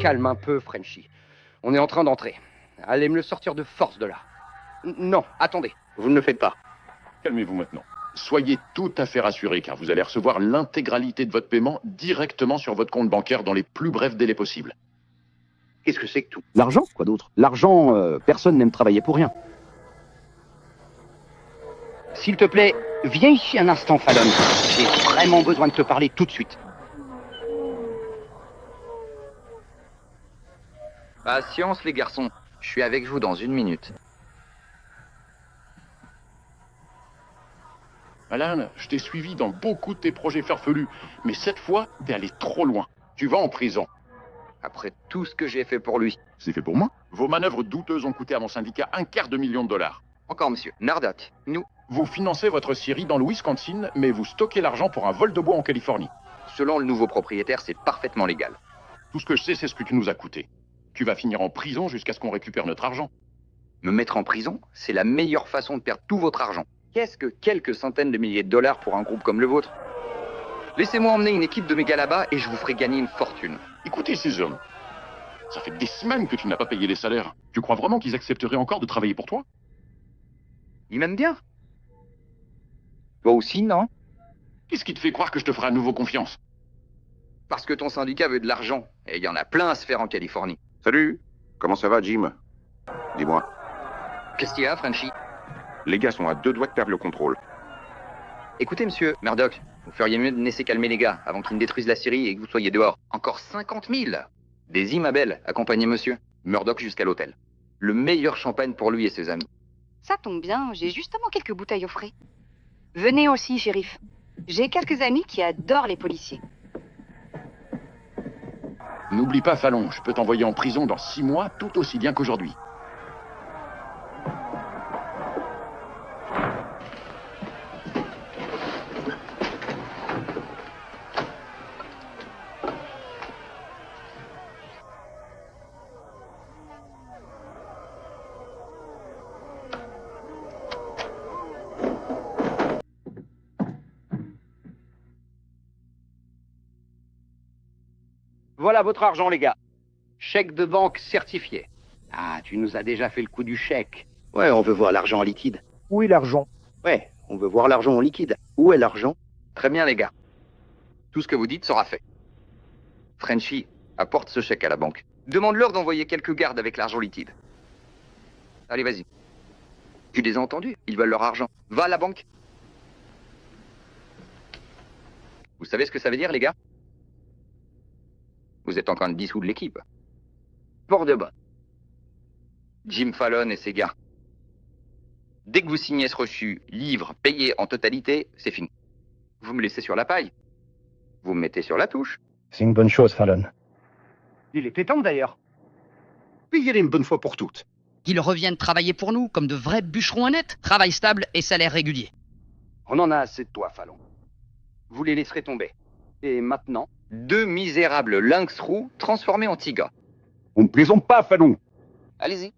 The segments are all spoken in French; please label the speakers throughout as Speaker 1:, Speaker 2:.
Speaker 1: calme un peu, Frenchy. On est en train d'entrer. Allez me le sortir de force de là. Non, attendez, vous ne le faites pas.
Speaker 2: Calmez-vous maintenant. Soyez tout à fait rassurés, car vous allez recevoir l'intégralité de votre paiement directement sur votre compte bancaire dans les plus brefs délais possibles.
Speaker 1: Qu'est-ce que c'est que tout?
Speaker 3: L'argent, quoi d'autre? L'argent, personne n'aime travailler pour rien.
Speaker 1: S'il te plaît, viens ici un instant, Fallon. J'ai vraiment besoin de te parler tout de suite.
Speaker 4: Patience les garçons, je suis avec vous dans 1 minute.
Speaker 2: Alan, je t'ai suivi dans beaucoup de tes projets farfelus, mais cette fois, t'es allé trop loin. Tu vas en prison.
Speaker 4: Après tout ce que j'ai fait pour lui.
Speaker 2: C'est fait pour moi. Vos manœuvres douteuses ont coûté à mon syndicat $250 000.
Speaker 4: Encore monsieur, Nardoc, nous,
Speaker 2: Vous financez votre scierie dans le Wisconsin, mais vous stockez l'argent pour un vol de bois en Californie.
Speaker 4: selon le nouveau propriétaire, c'est parfaitement légal.
Speaker 2: Tout ce que je sais, c'est ce que tu nous as coûté. Tu vas finir en prison jusqu'à ce qu'on récupère notre argent.
Speaker 4: Me mettre en prison, c'est la meilleure façon de perdre tout votre argent. Qu'est-ce que quelques centaines de milliers de dollars pour un groupe comme le vôtre? Laissez-moi emmener une équipe de mes gars là-bas et je vous ferai gagner une fortune.
Speaker 2: Écoutez ces hommes. Ça fait des semaines que tu n'as pas payé les salaires. Tu crois vraiment qu'ils accepteraient encore de travailler pour toi?
Speaker 4: Ils m'aiment bien. Toi aussi, non?
Speaker 2: Qu'est-ce qui te fait croire que je te ferai à nouveau confiance?
Speaker 4: Parce que ton syndicat veut de l'argent, et il y en a plein à se faire en Californie.
Speaker 5: Salut, comment ça va, Jim? Dis-moi,
Speaker 4: Qu'est-ce qu'il y a, Frenchy?
Speaker 5: les gars sont à 2 doigts de perdre le contrôle.
Speaker 4: Écoutez, monsieur, Murdoch, vous feriez mieux de laisser calmer les gars avant qu'ils ne détruisent la Syrie et que vous soyez dehors. Encore 50 000. Daisy, ma belle, accompagnez monsieur. Murdoch jusqu'à l'hôtel. Le meilleur champagne pour lui et ses amis.
Speaker 6: Ça tombe bien, j'ai justement quelques bouteilles au frais. Venez aussi, shérif. J'ai quelques amis qui adorent les policiers.
Speaker 2: N'oublie pas, Fallon, je peux t'envoyer en prison dans 6 mois tout aussi bien qu'aujourd'hui.
Speaker 1: Voilà votre argent, les gars. Chèque de banque certifié. Ah, tu nous as déjà fait le coup du chèque. Ouais, on veut voir l'argent en liquide.
Speaker 3: Où est l'argent?
Speaker 1: Ouais, on veut voir l'argent en liquide. Où est l'argent?
Speaker 4: Très bien, les gars. Tout ce que vous dites sera fait. Frenchy, apporte ce chèque à la banque. Demande-leur d'envoyer quelques gardes avec l'argent liquide. Allez, vas-y. Tu les as entendus? Ils veulent leur argent. Va à la banque. Vous savez ce que ça veut dire, les gars? Vous êtes encore un dissous de l'équipe. Pour de bon. Jim Fallon et ses gars. Dès que vous signez ce reçu, livre, payé en totalité, c'est fini. Vous me laissez sur la paille. Vous me mettez sur la touche.
Speaker 3: C'est une bonne chose, Fallon.
Speaker 1: Il était temps d'ailleurs. Payez-les une bonne fois pour toutes.
Speaker 7: Qu'ils reviennent travailler pour nous comme de vrais bûcherons honnêtes. Travail stable et salaire régulier.
Speaker 1: On en a assez de toi, Fallon. Vous les laisserez tomber. Et maintenant,
Speaker 4: 2 misérables lynx roux transformés en tigres.
Speaker 3: On ne plaisante pas, Fallon.
Speaker 4: Allez-y.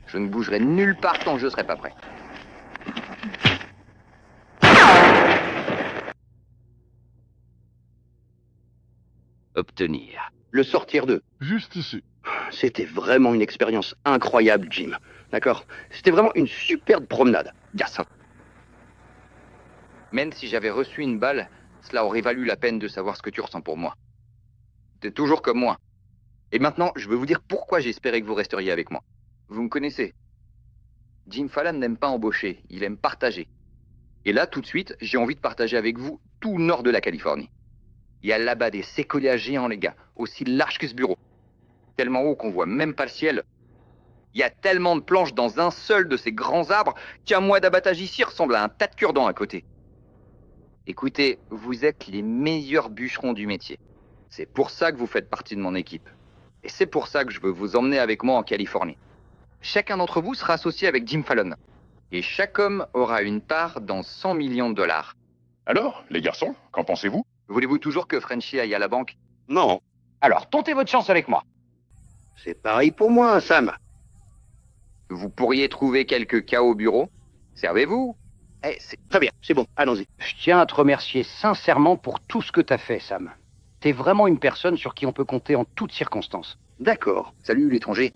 Speaker 4: Je ne bougerai nulle part tant que je ne serai pas prêt.
Speaker 1: obtenir. Le sortir d'eux.
Speaker 8: Juste ici.
Speaker 1: C'était vraiment une expérience incroyable, Jim. D'accord? C'était vraiment une superbe promenade. Garçon.
Speaker 4: Même si j'avais reçu une balle, cela aurait valu la peine de savoir ce que tu ressens pour moi. T'es toujours comme moi. Et maintenant, je veux vous dire pourquoi j'espérais que vous resteriez avec moi. Vous me connaissez. Jim Fallon n'aime pas embaucher, il aime partager. Et là, tout de suite, j'ai envie de partager avec vous tout le nord de la Californie. Il y a là-bas des séquoias géants, les gars, aussi larges que ce bureau. Tellement haut qu'on voit même pas le ciel. Il y a tellement de planches dans un seul de ces grands arbres qu'un mois d'abattage ici ressemble à un tas de cure-dents à côté. Écoutez, vous êtes les meilleurs bûcherons du métier. C'est pour ça que vous faites partie de mon équipe. Et c'est pour ça que je veux vous emmener avec moi en Californie. Chacun d'entre vous sera associé avec Jim Fallon. Et chaque homme aura une part dans 100 millions de dollars.
Speaker 2: Alors, les garçons, qu'en pensez-vous?
Speaker 4: Voulez-vous toujours que Frenchy aille à la banque?
Speaker 1: Non. Alors, tentez votre chance avec moi. C'est pareil pour moi, Sam.
Speaker 4: Vous pourriez trouver quelques cas au bureau. Servez-vous. C'est
Speaker 1: Très bien, c'est bon, allons-y. Je tiens à te remercier sincèrement pour tout ce que t'as fait, Sam. T'es vraiment une personne sur qui on peut compter en toutes circonstances.
Speaker 4: D'accord. Salut l'étranger.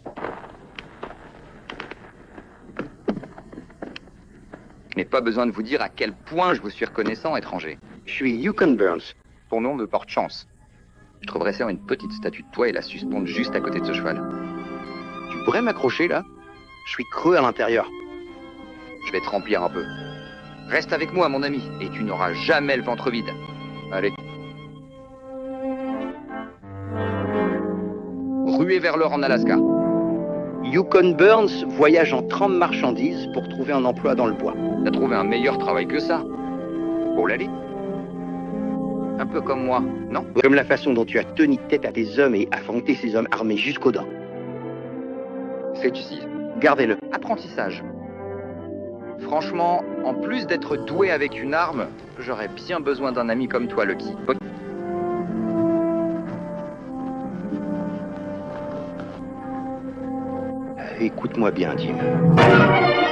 Speaker 4: Je n'ai pas besoin de vous dire à quel point je vous suis reconnaissant, étranger.
Speaker 1: Je suis Yukon Burns.
Speaker 4: Ton nom me porte chance. Je trouverais ça une petite statue de toi et la suspendre juste à côté de ce cheval.
Speaker 1: Tu pourrais m'accrocher, là? Je suis creux à l'intérieur.
Speaker 4: Je vais te remplir un peu. Reste avec moi, mon ami, et tu n'auras jamais le ventre vide. Allez. Ruez vers l'or en Alaska.
Speaker 1: Yukon Burns voyage en train de marchandises pour trouver un emploi dans le bois.
Speaker 4: T'as trouvé un meilleur travail que ça. Pour l'aller. Un peu comme moi, non?
Speaker 1: Comme la façon dont tu as tenu tête à tes hommes et affronté ces hommes armés jusqu'aux dents.
Speaker 4: C'est ici.
Speaker 1: Gardez-le.
Speaker 4: Apprentissage. Franchement, en plus d'être doué avec une arme, j'aurais bien besoin d'un ami comme toi, Lucky.
Speaker 1: Écoute-moi bien, Jim.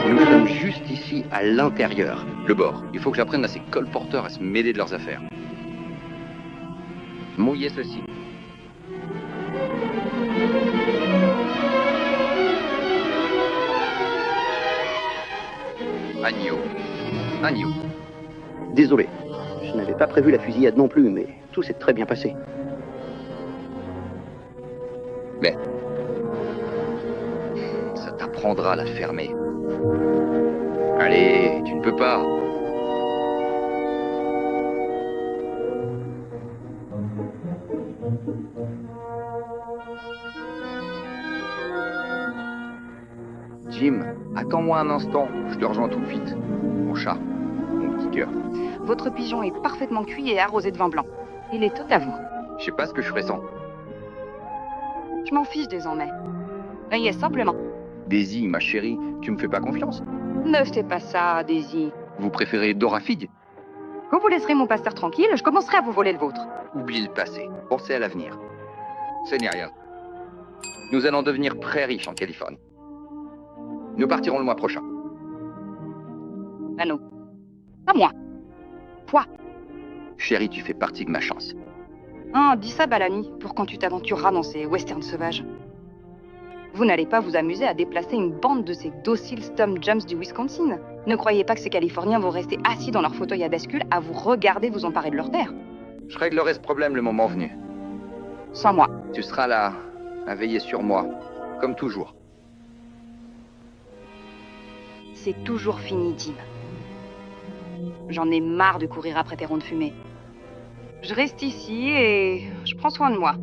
Speaker 1: Nous sommes juste ici, à l'intérieur.
Speaker 4: Le bord. Il faut que j'apprenne à ces colporteurs à se mêler de leurs affaires. Mouillez ceci. Agneau.
Speaker 1: Désolé, je n'avais pas prévu la fusillade non plus, mais tout s'est très bien passé.
Speaker 4: Mais ça t'apprendra à la fermer. Allez, tu ne peux pas. Jim, attends-moi un instant, je te rejoins tout de suite. Mon chat, mon petit cœur.
Speaker 6: Votre pigeon est parfaitement cuit et arrosé de vin blanc. Il est tout à vous.
Speaker 4: Je sais pas ce que je ferais sans.
Speaker 6: Je m'en fiche désormais. Riez simplement.
Speaker 4: Daisy, ma chérie, tu me fais pas confiance?
Speaker 6: Ne fais pas ça, Daisy.
Speaker 4: Vous préférez Dora Fig?
Speaker 6: Quand vous laisserez mon pasteur tranquille, je commencerai à vous voler le vôtre.
Speaker 4: Oubliez le passé, pensez à l'avenir. Ce n'est rien. Nous allons devenir très riches en Californie. Nous partirons le mois prochain.
Speaker 6: Anneau. À moi. Toi.
Speaker 4: Chérie, tu fais partie de ma chance.
Speaker 6: Hein, dis ça, Balani, pour quand tu t'aventureras dans ces westerns sauvages. Vous n'allez pas vous amuser à déplacer une bande de ces dociles Stom Jumps du Wisconsin. Ne croyez pas que ces Californiens vont rester assis dans leur fauteuil à bascule à vous regarder vous emparer de leur terre.
Speaker 4: Je réglerai ce problème le moment venu.
Speaker 6: Sans moi.
Speaker 4: Tu seras là, à veiller sur moi, comme toujours.
Speaker 6: C'est toujours fini, Jim. J'en ai marre de courir après tes ronds de fumée. Je reste ici et je prends soin de moi.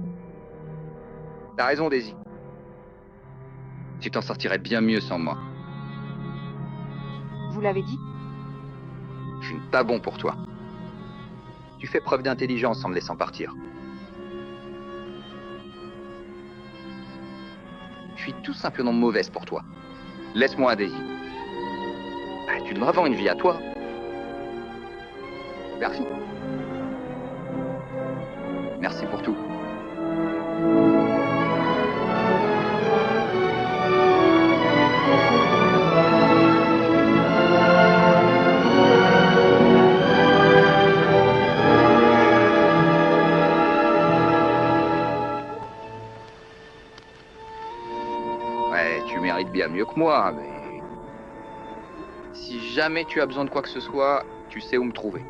Speaker 4: T'as raison, Daisy. Tu t'en sortirais bien mieux sans moi.
Speaker 6: Vous l'avez dit?
Speaker 4: Je suis pas bon pour toi. Tu fais preuve d'intelligence en me laissant partir. Je suis tout simplement mauvaise pour toi. Laisse-moi, Daisy. Tu devrais avoir une vie à toi. Merci. Merci pour tout. Ouais, tu mérites bien mieux que moi, mais... Si jamais tu as besoin de quoi que ce soit, tu sais où me trouver.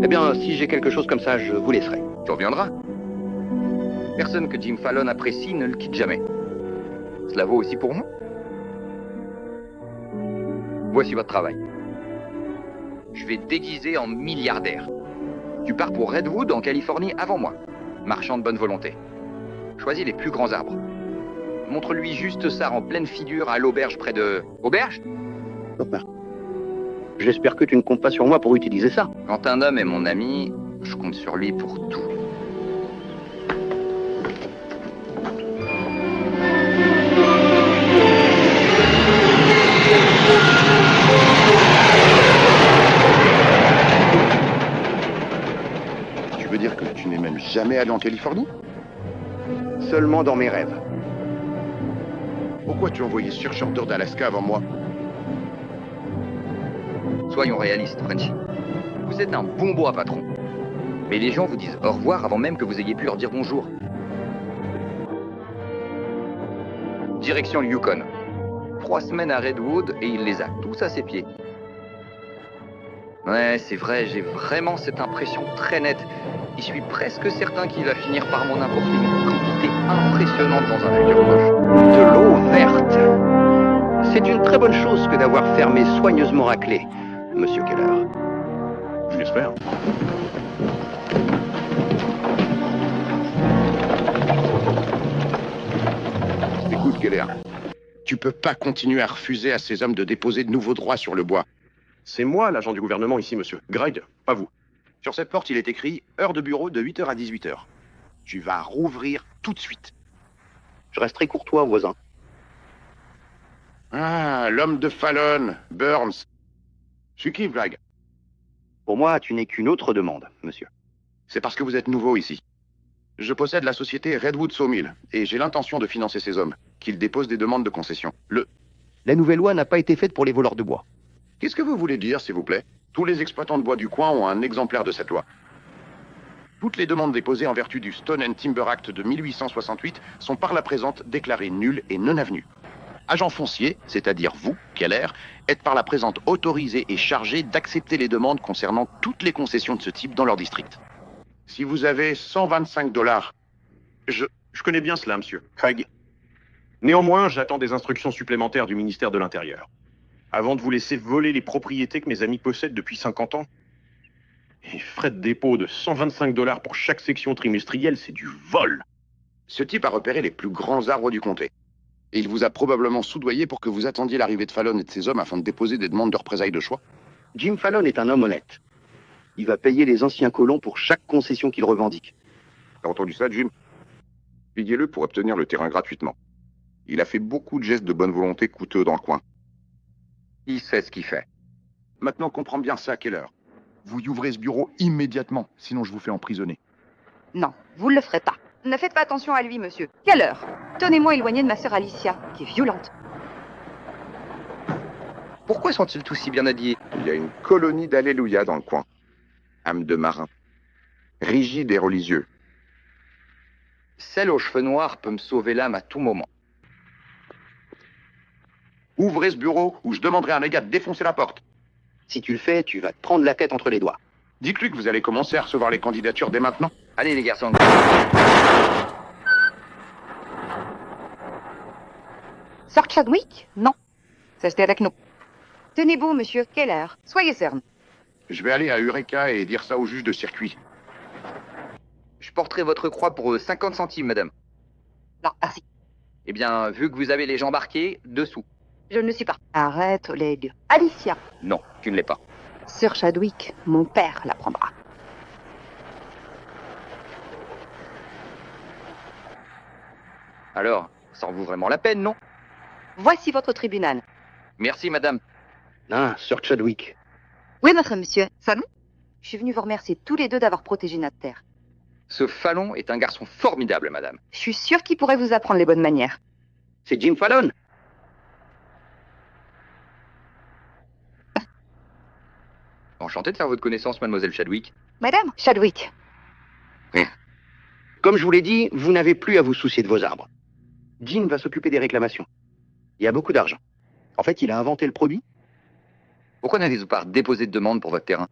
Speaker 1: Eh bien, si j'ai quelque chose comme ça, je vous laisserai.
Speaker 4: Tu reviendras. Personne que Jim Fallon apprécie ne le quitte jamais. Cela vaut aussi pour moi. Voici votre travail. Je vais te déguiser en milliardaire. Tu pars pour Redwood, en Californie, avant moi. Marchand de bonne volonté. Choisis les plus grands arbres. Montre-lui juste ça en pleine figure à l'auberge près de... Auberge?
Speaker 1: J'espère que tu ne comptes pas sur moi pour utiliser ça.
Speaker 4: Quand un homme est mon ami, je compte sur lui pour tout.
Speaker 5: jamais allé en Californie?
Speaker 1: Seulement dans mes rêves.
Speaker 5: Pourquoi tu as envoyé Surcharder d'Alaska avant moi?
Speaker 4: Soyons réalistes, Frenchy. Vous êtes un bon bois, patron. Mais les gens vous disent au revoir avant même que vous ayez pu leur dire bonjour. Direction le Yukon. 3 semaines à Redwood et il les a tous à ses pieds. Ouais, c'est vrai, j'ai vraiment cette impression très nette. Je suis presque certain qu'il va finir par m'en apporter une quantité impressionnante dans un futur proche.
Speaker 1: De l'eau verte. C'est une très bonne chose que d'avoir fermé soigneusement raclé, Monsieur Keller.
Speaker 5: Je l'espère. Écoute, Keller, tu peux pas continuer à refuser à ces hommes de déposer de nouveaux droits sur le bois.
Speaker 8: C'est moi l'agent du gouvernement ici, monsieur. Gride, pas vous.
Speaker 5: Sur cette porte, il est écrit « Heure de bureau de 8h à 18h ». Tu vas rouvrir tout de suite.
Speaker 1: Je resterai courtois, voisin.
Speaker 5: Ah, l'homme de Fallon, Burns. Je kiffe, Greg.
Speaker 1: Pour moi, tu n'es qu'une autre demande, monsieur.
Speaker 5: C'est parce que vous êtes nouveau ici. Je possède la société Redwood Sawmill, et j'ai l'intention de financer ces hommes, qu'ils déposent des demandes de concession.
Speaker 1: La nouvelle loi n'a pas été faite pour les voleurs de bois.
Speaker 5: Qu'est-ce que vous voulez dire, s'il vous plaît? Tous les exploitants de bois du coin ont un exemplaire de cette loi. Toutes les demandes déposées en vertu du Stone and Timber Act de 1868 sont par la présente déclarées nulles et non avenues. Agent foncier, c'est-à-dire vous, Keller, êtes par la présente autorisé et chargé d'accepter les demandes concernant toutes les concessions de ce type dans leur district. Si vous avez $125...
Speaker 8: Je connais bien cela, monsieur. Craig. Néanmoins, j'attends des instructions supplémentaires du ministère de l'Intérieur. Avant de vous laisser voler les propriétés que mes amis possèdent depuis 50 ans. Et frais de dépôt de $125 pour chaque section trimestrielle, c'est du vol.
Speaker 5: Ce type a repéré les plus grands arbres du comté. Et il vous a probablement soudoyé pour que vous attendiez l'arrivée de Fallon et de ses hommes afin de déposer des demandes de représailles de choix.
Speaker 1: Jim Fallon est un homme honnête. Il va payer les anciens colons pour chaque concession qu'il revendique.
Speaker 5: T'as entendu ça, Jim? Payez-le pour obtenir le terrain gratuitement. Il a fait beaucoup de gestes de bonne volonté coûteux dans le coin.
Speaker 4: Il sait ce qu'il fait.
Speaker 5: Maintenant, comprends bien ça, Keller. Vous y ouvrez ce bureau immédiatement, sinon je vous fais emprisonner.
Speaker 6: Non, vous ne le ferez pas. Ne faites pas attention à lui, monsieur. Quelle heure? Tenez-moi éloigné de ma sœur Alicia, qui est violente.
Speaker 4: Pourquoi sont-ils tous si bien habillés?
Speaker 5: Il y a une colonie d'alléluia dans le coin. Âme de marin. Rigide et religieux.
Speaker 4: Celle aux cheveux noirs peut me sauver l'âme à tout moment.
Speaker 5: Ouvrez ce bureau ou je demanderai à un gars de défoncer la porte.
Speaker 1: Si tu le fais, tu vas te prendre la tête entre les doigts.
Speaker 5: Dites-lui que vous allez commencer à recevoir les candidatures dès maintenant.
Speaker 4: Allez les garçons.
Speaker 6: Sir Chadwick? Non. Restez avec nous. Tenez bon, monsieur. Quelle heure? Soyez cerne.
Speaker 5: Je vais aller à Eureka et dire ça au juge de circuit.
Speaker 4: Je porterai votre croix pour 50 centimes, madame.
Speaker 6: Non, merci.
Speaker 4: Eh bien, vu que vous avez les gens embarqués, dessous.
Speaker 6: Je ne le suis pas. Arrête les deux. Alicia.
Speaker 4: Non, tu ne l'es pas.
Speaker 6: Sir Chadwick, mon père la prendra.
Speaker 4: Alors, ça en vaut vraiment la peine, non?
Speaker 6: Voici votre tribunal.
Speaker 4: Merci, madame.
Speaker 1: Ah, Sir Chadwick.
Speaker 6: Oui, notre monsieur. Salut. Je suis venu vous remercier tous les deux d'avoir protégé notre terre.
Speaker 4: Ce Fallon est un garçon formidable, madame.
Speaker 6: Je suis sûre qu'il pourrait vous apprendre les bonnes manières.
Speaker 1: C'est Jim Fallon.
Speaker 4: Enchanté de faire votre connaissance, mademoiselle Chadwick.
Speaker 6: Madame Chadwick.
Speaker 1: Comme je vous l'ai dit, vous n'avez plus à vous soucier de vos arbres. Jim va s'occuper des réclamations. Il y a beaucoup d'argent. En fait, il a inventé le produit.
Speaker 4: Pourquoi n'avez-vous pas déposé de demande pour votre terrain?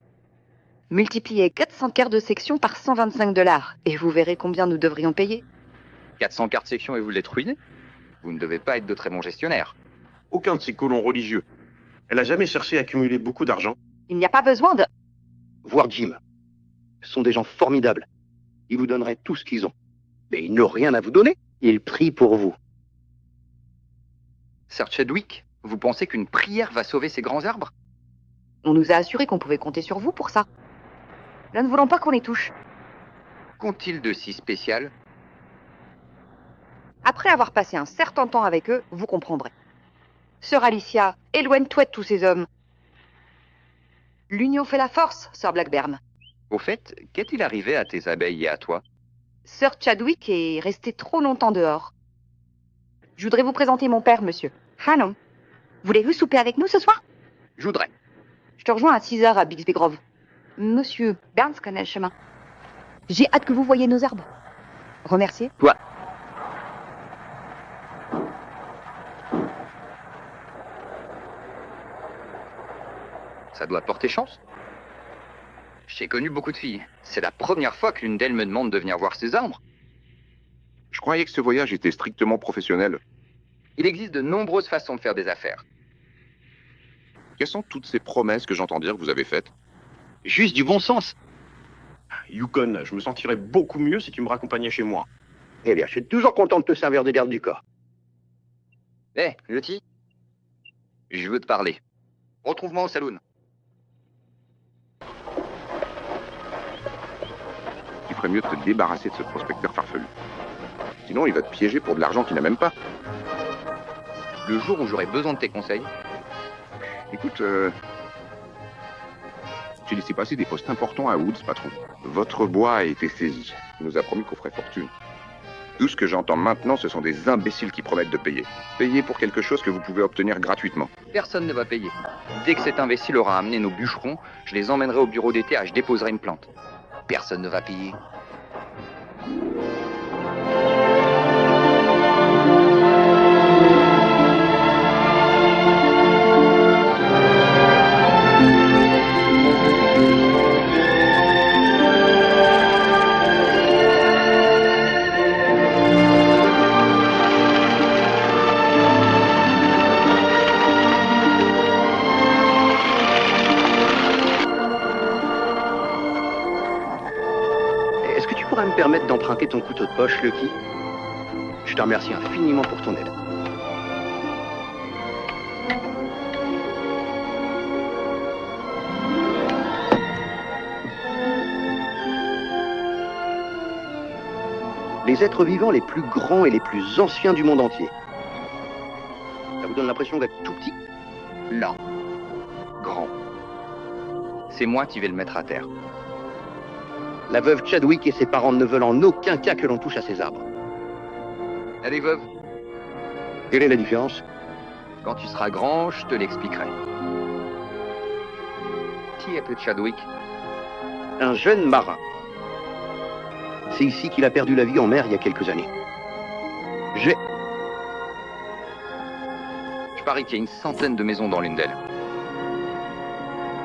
Speaker 6: Multipliez 400 quarts de section par $125 et vous verrez combien nous devrions payer.
Speaker 4: 400 cartes section et vous l'êtes ruiné? Vous ne devez pas être de très bons gestionnaires.
Speaker 8: Aucun de ces colons religieux. Elle a jamais cherché à accumuler beaucoup d'argent.
Speaker 6: Il n'y a pas besoin de...
Speaker 1: Voir Jim. Ce sont des gens formidables. Ils vous donneraient tout ce qu'ils ont. Mais ils n'ont rien à vous donner. Ils prient pour vous.
Speaker 4: Sir Chadwick, vous pensez qu'une prière va sauver ces grands arbres?
Speaker 6: On nous a assuré qu'on pouvait compter sur vous pour ça. Là, ne voulons pas qu'on les touche.
Speaker 4: Qu'ont-ils de si spécial?
Speaker 6: Après avoir passé un certain temps avec eux, vous comprendrez. Sœur Alicia, éloigne-toi de tous ces hommes. L'union fait la force, Sir Blackburn.
Speaker 4: Au fait, qu'est-il arrivé à tes abeilles et à toi?
Speaker 6: Sir Chadwick est resté trop longtemps dehors. Je voudrais vous présenter mon père, monsieur. Hannon. Voulez-vous souper avec nous ce soir?
Speaker 1: Je voudrais.
Speaker 6: Je te rejoins à 6h à Bixby Grove. Monsieur Burns connaît le chemin. J'ai hâte que vous voyiez nos arbres. Remerciez.
Speaker 1: Toi.
Speaker 4: Ça doit porter chance. J'ai connu beaucoup de filles. C'est la première fois que l'une d'elles me demande de venir voir ses arbres.
Speaker 5: Je croyais que ce voyage était strictement professionnel.
Speaker 4: Il existe de nombreuses façons de faire des affaires.
Speaker 5: Quelles sont toutes ces promesses que j'entends dire que vous avez faites?
Speaker 1: Juste du bon sens.
Speaker 8: Yukon, je me sentirais beaucoup mieux si tu me raccompagnais chez moi.
Speaker 1: Eh bien, je suis toujours content de te servir des gardes du corps.
Speaker 4: Hé, Lottie, je veux te parler. Retrouve-moi au saloon.
Speaker 5: Tu ferais mieux de te débarrasser de ce prospecteur farfelu. Sinon, il va te piéger pour de l'argent qu'il n'a même pas.
Speaker 4: Le jour où j'aurai besoin de tes conseils,
Speaker 5: Écoute, j'ai laissé passer des postes importants à Woods, patron. Votre bois a été saisi. Il nous a promis qu'on ferait fortune. Tout ce que j'entends maintenant, ce sont des imbéciles qui promettent de payer. Payer pour quelque chose que vous pouvez obtenir gratuitement.
Speaker 4: personne ne va payer. Dès que cet imbécile aura amené nos bûcherons, je les emmènerai au bureau d'été et je déposerai une plainte. Personne ne va payer.
Speaker 1: Est-ce que tu pourrais me permettre d'emprunter ton couteau de poche, Lucky? Je te remercie infiniment pour ton aide. Les êtres vivants les plus grands et les plus anciens du monde entier. Ça vous donne l'impression d'être tout petit?
Speaker 4: Là. Grand. C'est moi qui vais le mettre à terre.
Speaker 1: La veuve Chadwick et ses parents ne veulent en aucun cas que l'on touche à ces arbres.
Speaker 4: Allez, veuve,
Speaker 1: Quelle est la différence?
Speaker 4: quand tu seras grand, je te l'expliquerai. Qui est Chadwick?
Speaker 1: Un jeune marin. C'est ici qu'il a perdu la vie en mer il y a quelques années.
Speaker 4: Je parie qu'il y a une centaine de maisons dans l'une d'elles.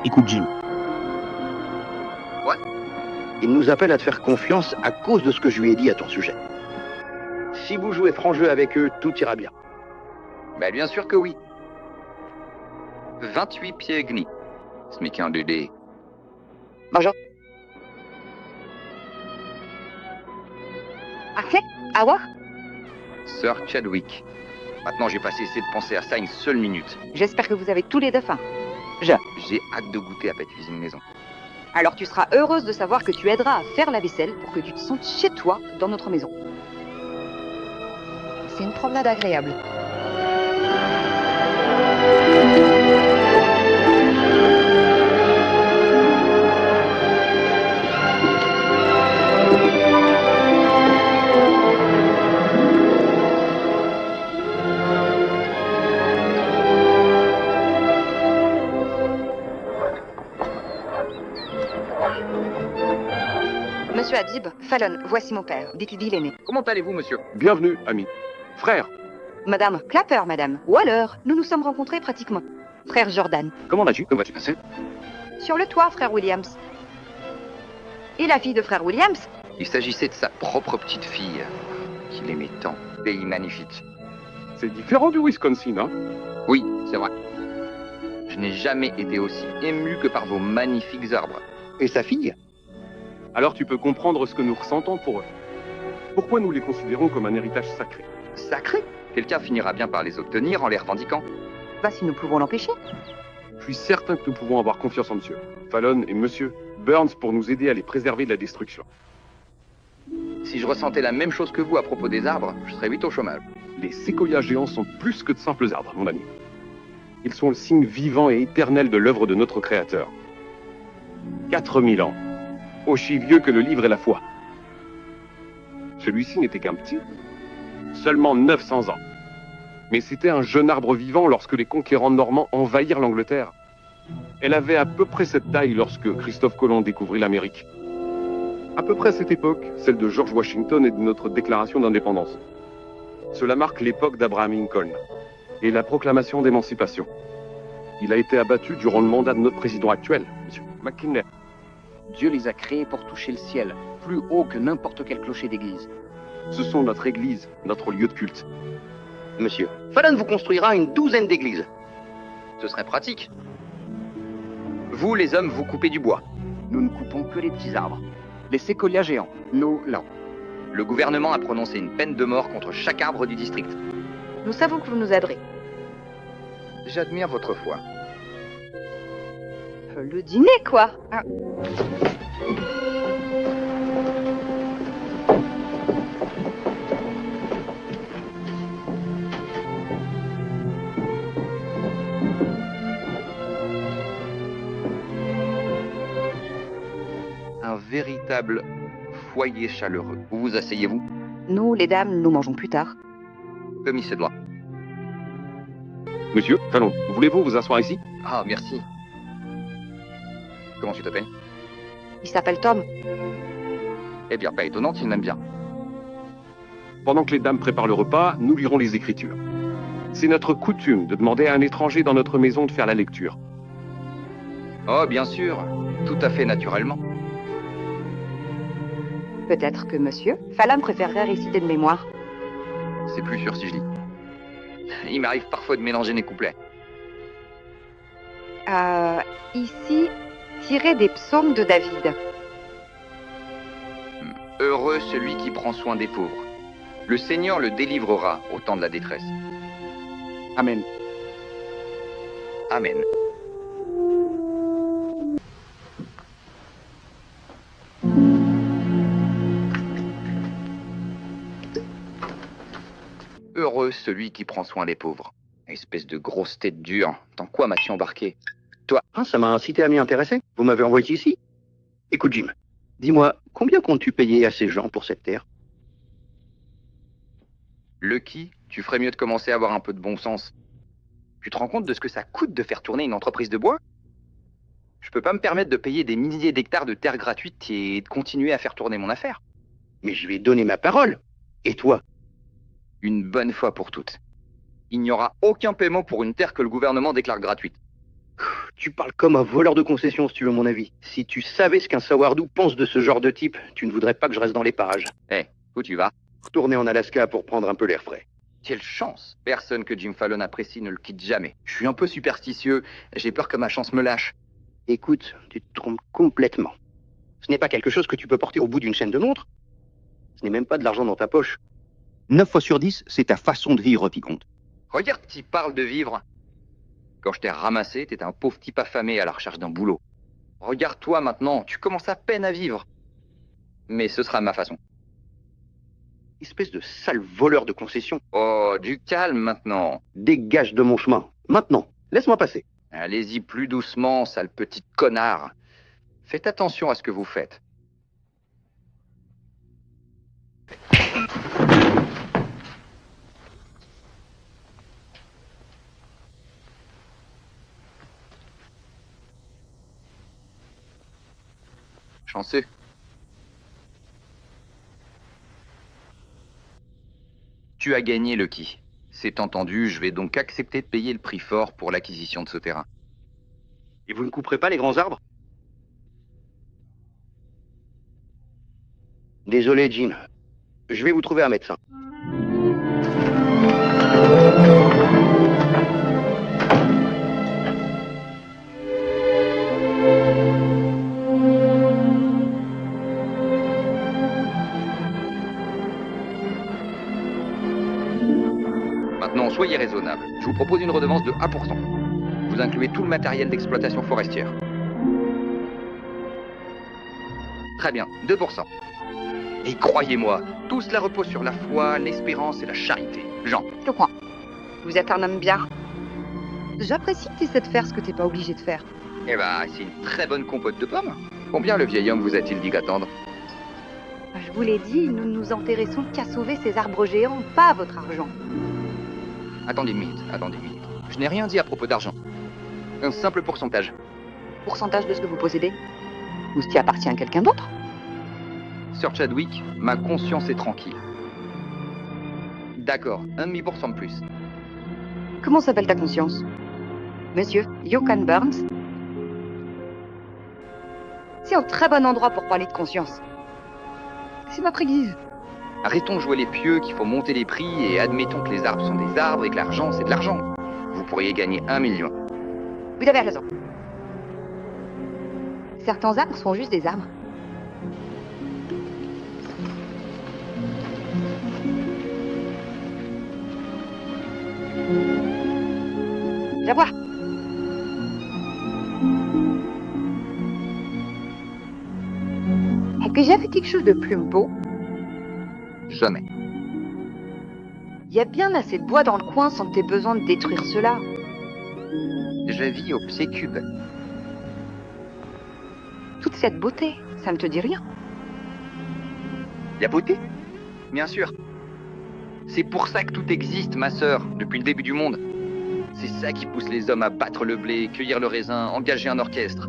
Speaker 3: Écoute, Jim.
Speaker 1: Il nous appelle à te faire confiance à cause de ce que je lui ai dit à ton sujet. Si vous jouez franc jeu avec eux, tout ira bien.
Speaker 4: Bah bien sûr que oui. 28 pieds gnis. Smic un 2D.
Speaker 6: Bonjour. Arclay? Awa?
Speaker 4: Sir Chadwick. Maintenant, j'ai pas cessé de penser à ça une seule minute.
Speaker 6: J'espère que vous avez tous les deux faim.
Speaker 4: J'ai hâte de goûter à Pet Cuisine Maison.
Speaker 6: Alors tu seras heureuse de savoir que tu aideras à faire la vaisselle pour que tu te sentes chez toi dans notre maison. C'est une promenade agréable. Monsieur Adib, Fallon, voici mon père, Dickville l'aîné.
Speaker 4: Comment allez-vous, monsieur?
Speaker 5: Bienvenue, ami. Frère,
Speaker 6: Madame Clapper, madame. Ou alors, nous nous sommes rencontrés pratiquement. Frère Jordan.
Speaker 1: Comment vas-tu? Comment vas-tu passer?
Speaker 6: Sur le toit, frère Williams. Et la fille de frère Williams?
Speaker 4: Il s'agissait de sa propre petite fille, qu'il aimait tant. Pays magnifique.
Speaker 5: c'est différent du Wisconsin, hein?
Speaker 4: Oui, c'est vrai. Je n'ai jamais été aussi ému que par vos magnifiques arbres.
Speaker 1: Et sa fille?
Speaker 9: Alors tu peux comprendre ce que nous ressentons pour eux. Pourquoi nous les considérons comme un héritage sacré?
Speaker 4: Sacré? Quelqu'un finira bien par les obtenir en les revendiquant.
Speaker 6: Bah si nous pouvons l'empêcher.
Speaker 9: Je suis certain que nous pouvons avoir confiance en monsieur Fallon et monsieur Burns pour nous aider à les préserver de la destruction.
Speaker 4: Si je ressentais la même chose que vous à propos des arbres, je serais vite au chômage.
Speaker 9: Les séquoias géants sont plus que de simples arbres, mon ami. Ils sont le signe vivant et éternel de l'œuvre de notre Créateur. 4000 ans. Aussi vieux que le livre et la foi. celui-ci n'était qu'un petit. Seulement 900 ans. Mais c'était un jeune arbre vivant lorsque les conquérants normands envahirent l'Angleterre. Elle avait à peu près cette taille lorsque Christophe Colomb découvrit l'Amérique. À peu près à cette époque, celle de George Washington et de notre déclaration d'indépendance. Cela marque l'époque d'Abraham Lincoln et la proclamation d'émancipation. Il a été abattu durant le mandat de notre président actuel, M. McKinley.
Speaker 3: Dieu les a créés pour toucher le ciel, plus haut que n'importe quel clocher d'église.
Speaker 9: Ce sont notre église, notre lieu de culte.
Speaker 1: Monsieur, Fallon vous construira une douzaine d'églises.
Speaker 4: Ce serait pratique. Vous, les hommes, vous coupez du bois.
Speaker 3: Nous ne coupons que les petits arbres. Les séquoias géants, nous, là.
Speaker 4: Le gouvernement a prononcé une peine de mort contre chaque arbre du district.
Speaker 6: Nous savons que vous nous aiderez.
Speaker 4: J'admire votre foi.
Speaker 6: Le dîner, quoi. Ah.
Speaker 4: Un véritable foyer chaleureux. Vous vous asseyez-vous?
Speaker 6: Nous, les dames, nous mangeons plus tard.
Speaker 4: Comme il se doit.
Speaker 9: Monsieur, Fallon, voulez-vous vous asseoir ici?
Speaker 4: Ah, merci. Comment tu t'appelles?
Speaker 6: Il s'appelle Tom.
Speaker 4: Eh bien, pas étonnant, il m'aime bien.
Speaker 9: Pendant que les dames préparent le repas, nous lirons les Écritures. C'est notre coutume de demander à un étranger dans notre maison de faire la lecture.
Speaker 4: Oh, bien sûr. Tout à fait naturellement.
Speaker 6: Peut-être que monsieur Fallon préférerait réciter de mémoire.
Speaker 4: C'est plus sûr si je lis. Il m'arrive parfois de mélanger mes couplets.
Speaker 6: Ici, tiré des psaumes de David.
Speaker 4: Heureux celui qui prend soin des pauvres. Le Seigneur le délivrera au temps de la détresse.
Speaker 3: Amen.
Speaker 4: Amen. Heureux celui qui prend soin des pauvres. Espèce de grosse tête dure. Dans quoi m'as-tu embarqué?
Speaker 1: Toi, hein, ça m'a incité à m'y intéresser. Vous m'avez envoyé ici. Écoute, Jim, dis-moi, combien comptes-tu payer à ces gens pour cette terre?
Speaker 4: Lucky, tu ferais mieux de commencer à avoir un peu de bon sens. Tu te rends compte de ce que ça coûte de faire tourner une entreprise de bois? Je peux pas me permettre de payer des milliers d'hectares de terre gratuite et de continuer à faire tourner mon affaire.
Speaker 1: Mais je vais donner ma parole. Et toi?
Speaker 4: Une bonne fois pour toutes. Il n'y aura aucun paiement pour une terre que le gouvernement déclare gratuite.
Speaker 1: Tu parles comme un voleur de concessions, si tu veux mon avis. Si tu savais ce qu'un Sawardou pense de ce genre de type, tu ne voudrais pas que je reste dans les parages.
Speaker 4: Eh, où tu vas?
Speaker 1: Retourner en Alaska pour prendre un peu l'air frais.
Speaker 4: Quelle chance! Personne que Jim Fallon apprécie ne le quitte jamais. Je suis un peu superstitieux, j'ai peur que ma chance me lâche.
Speaker 1: Écoute, tu te trompes complètement. Ce n'est pas quelque chose que tu peux porter au bout d'une chaîne de montre. Ce n'est même pas de l'argent dans ta poche.
Speaker 3: 9 fois sur 10, c'est ta façon de vivre qui compte.
Speaker 4: Regarde, t'y parles de vivre. Quand je t'ai ramassé, t'étais un pauvre type affamé à la recherche d'un boulot. Regarde-toi maintenant, tu commences à peine à vivre. Mais ce sera ma façon.
Speaker 1: Espèce de sale voleur de concessions.
Speaker 4: Oh, du calme maintenant.
Speaker 1: Dégage de mon chemin. Maintenant, laisse-moi passer.
Speaker 4: Allez-y plus doucement, sale petit connard. Faites attention à ce que vous faites. Chanceux. Tu as gagné, Lucky. C'est entendu, je vais donc accepter de payer le prix fort pour l'acquisition de ce terrain.
Speaker 1: Et vous ne couperez pas les grands arbres? Désolé, Jim. Je vais vous trouver un médecin.
Speaker 4: Maintenant, soyez raisonnable. Je vous propose une redevance de 1%. Vous incluez tout le matériel d'exploitation forestière. Très bien, 2%. Et croyez-moi, tout cela repose sur la foi, l'espérance et la charité. Jean.
Speaker 6: Je te crois. Vous êtes un homme bien. J'apprécie que tu essaies de faire ce que t'es pas obligé de faire.
Speaker 4: Eh ben, c'est une très bonne compote de pommes. Combien le vieil homme vous a-t-il dit qu'attendre?
Speaker 6: Je vous l'ai dit, nous ne nous intéressons qu'à sauver ces arbres géants, pas à votre argent.
Speaker 4: Attendez une minute. Je n'ai rien dit à propos d'argent. Un simple pourcentage.
Speaker 6: Pourcentage de ce que vous possédez? Ou ce qui appartient à quelqu'un d'autre?
Speaker 4: Sir Chadwick, ma conscience est tranquille. D'accord, 1,5% de plus.
Speaker 6: Comment s'appelle ta conscience? Monsieur Johan Burns? C'est un très bon endroit pour parler de conscience. C'est notre église.
Speaker 4: Arrêtons de jouer les pieux qu'il faut monter les prix et admettons que les arbres sont des arbres et que l'argent c'est de l'argent. Vous pourriez gagner 1 million.
Speaker 6: Vous avez raison. Certains arbres sont juste des arbres. La vois. Est-ce que j'avais quelque chose de plus beau?
Speaker 4: Jamais.
Speaker 6: Il y a bien assez de bois dans le coin sans que t'aies besoin de détruire cela.
Speaker 4: Je vis au pied cube.
Speaker 6: Toute cette beauté, ça ne te dit rien?
Speaker 4: La beauté? Bien sûr. C'est pour ça que tout existe, ma sœur, depuis le début du monde. C'est ça qui pousse les hommes à battre le blé, cueillir le raisin, engager un orchestre.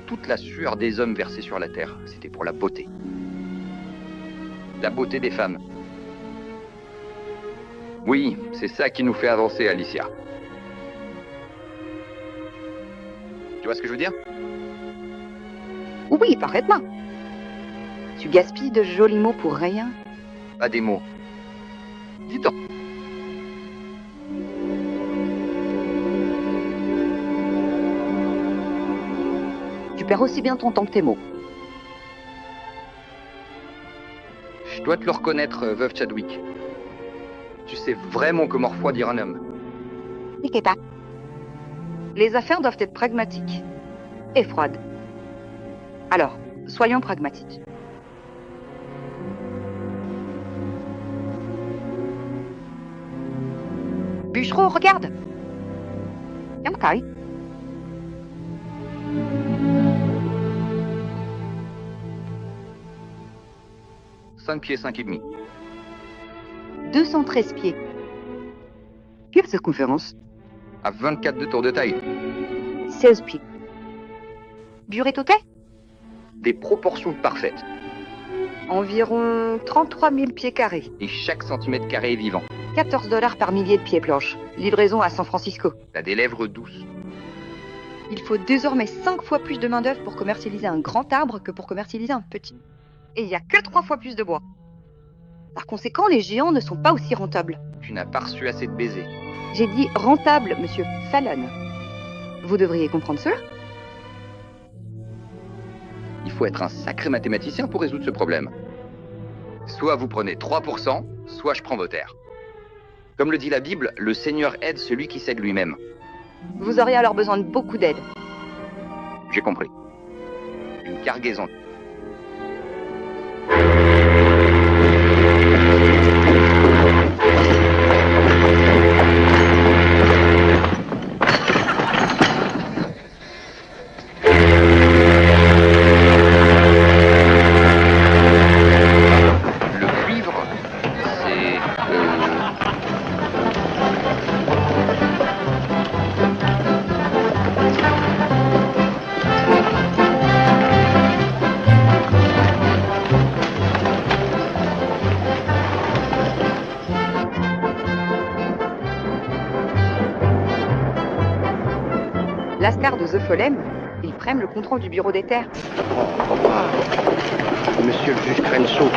Speaker 4: Toute la sueur des hommes versée sur la terre, c'était pour la beauté. La beauté des femmes. Oui, c'est ça qui nous fait avancer, Alicia. Tu vois ce que je veux dire?
Speaker 6: Oui, parfaitement. Tu gaspilles de jolis mots pour rien.
Speaker 4: Pas des mots. Dis-donc.
Speaker 6: Tu perds aussi bien ton temps que tes mots.
Speaker 4: Je dois te le reconnaître, veuve Chadwick. Tu sais vraiment comment refroidir un homme.
Speaker 6: N'inquiétez pas. Les affaires doivent être pragmatiques et froides. Alors, soyons pragmatiques. Bûcheron, regarde. Viens, Macaille. «
Speaker 4: 5 pieds 5 et demi.
Speaker 6: 213 pieds. Quelle circonférence?
Speaker 4: À 24 de tour de taille.
Speaker 6: 16 pieds. Durée totale?
Speaker 4: Des proportions parfaites.
Speaker 6: Environ 33 000 pieds carrés.
Speaker 4: Et chaque centimètre carré est vivant.
Speaker 6: $14 par millier de pieds planches. Livraison à San Francisco.
Speaker 4: T'as des lèvres douces.
Speaker 6: Il faut désormais 5 fois plus de main-d'œuvre pour commercialiser un grand arbre que pour commercialiser un petit. Et il n'y a que 3 fois plus de bois. Par conséquent, les géants ne sont pas aussi rentables.
Speaker 4: Tu n'as pas reçu assez de baisers.
Speaker 6: J'ai dit rentable, monsieur Fallon. Vous devriez comprendre cela.
Speaker 4: Il faut être un sacré mathématicien pour résoudre ce problème. Soit vous prenez 3%, soit je prends vos terres. Comme le dit la Bible, le Seigneur aide celui qui s'aide lui-même.
Speaker 6: Vous aurez alors besoin de beaucoup d'aide.
Speaker 4: J'ai compris. Une cargaison.
Speaker 6: Lascar de The Folem, ils prennent le contrôle du bureau des terres.
Speaker 1: Oh, papa. Monsieur le juge Crenshaw.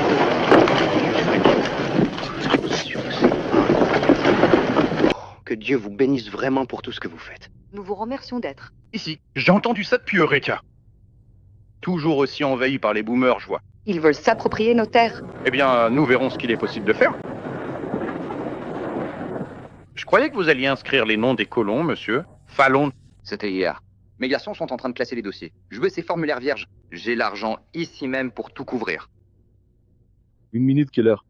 Speaker 1: Je suis sûr que c'est incroyable. Oh, que Dieu vous bénisse vraiment pour tout ce que vous faites.
Speaker 6: Nous vous remercions d'être.
Speaker 10: Ici, j'ai entendu ça depuis Eureka. Toujours aussi envahi par les boomers, je vois.
Speaker 6: Ils veulent s'approprier nos terres.
Speaker 10: Eh bien, nous verrons ce qu'il est possible de faire. Je croyais que vous alliez inscrire les noms des colons, monsieur. Fallon.
Speaker 4: C'était hier. Mes garçons sont en train de classer les dossiers. Je veux ces formulaires vierges. J'ai l'argent ici même pour tout couvrir.
Speaker 11: 1 minute, quelle heure?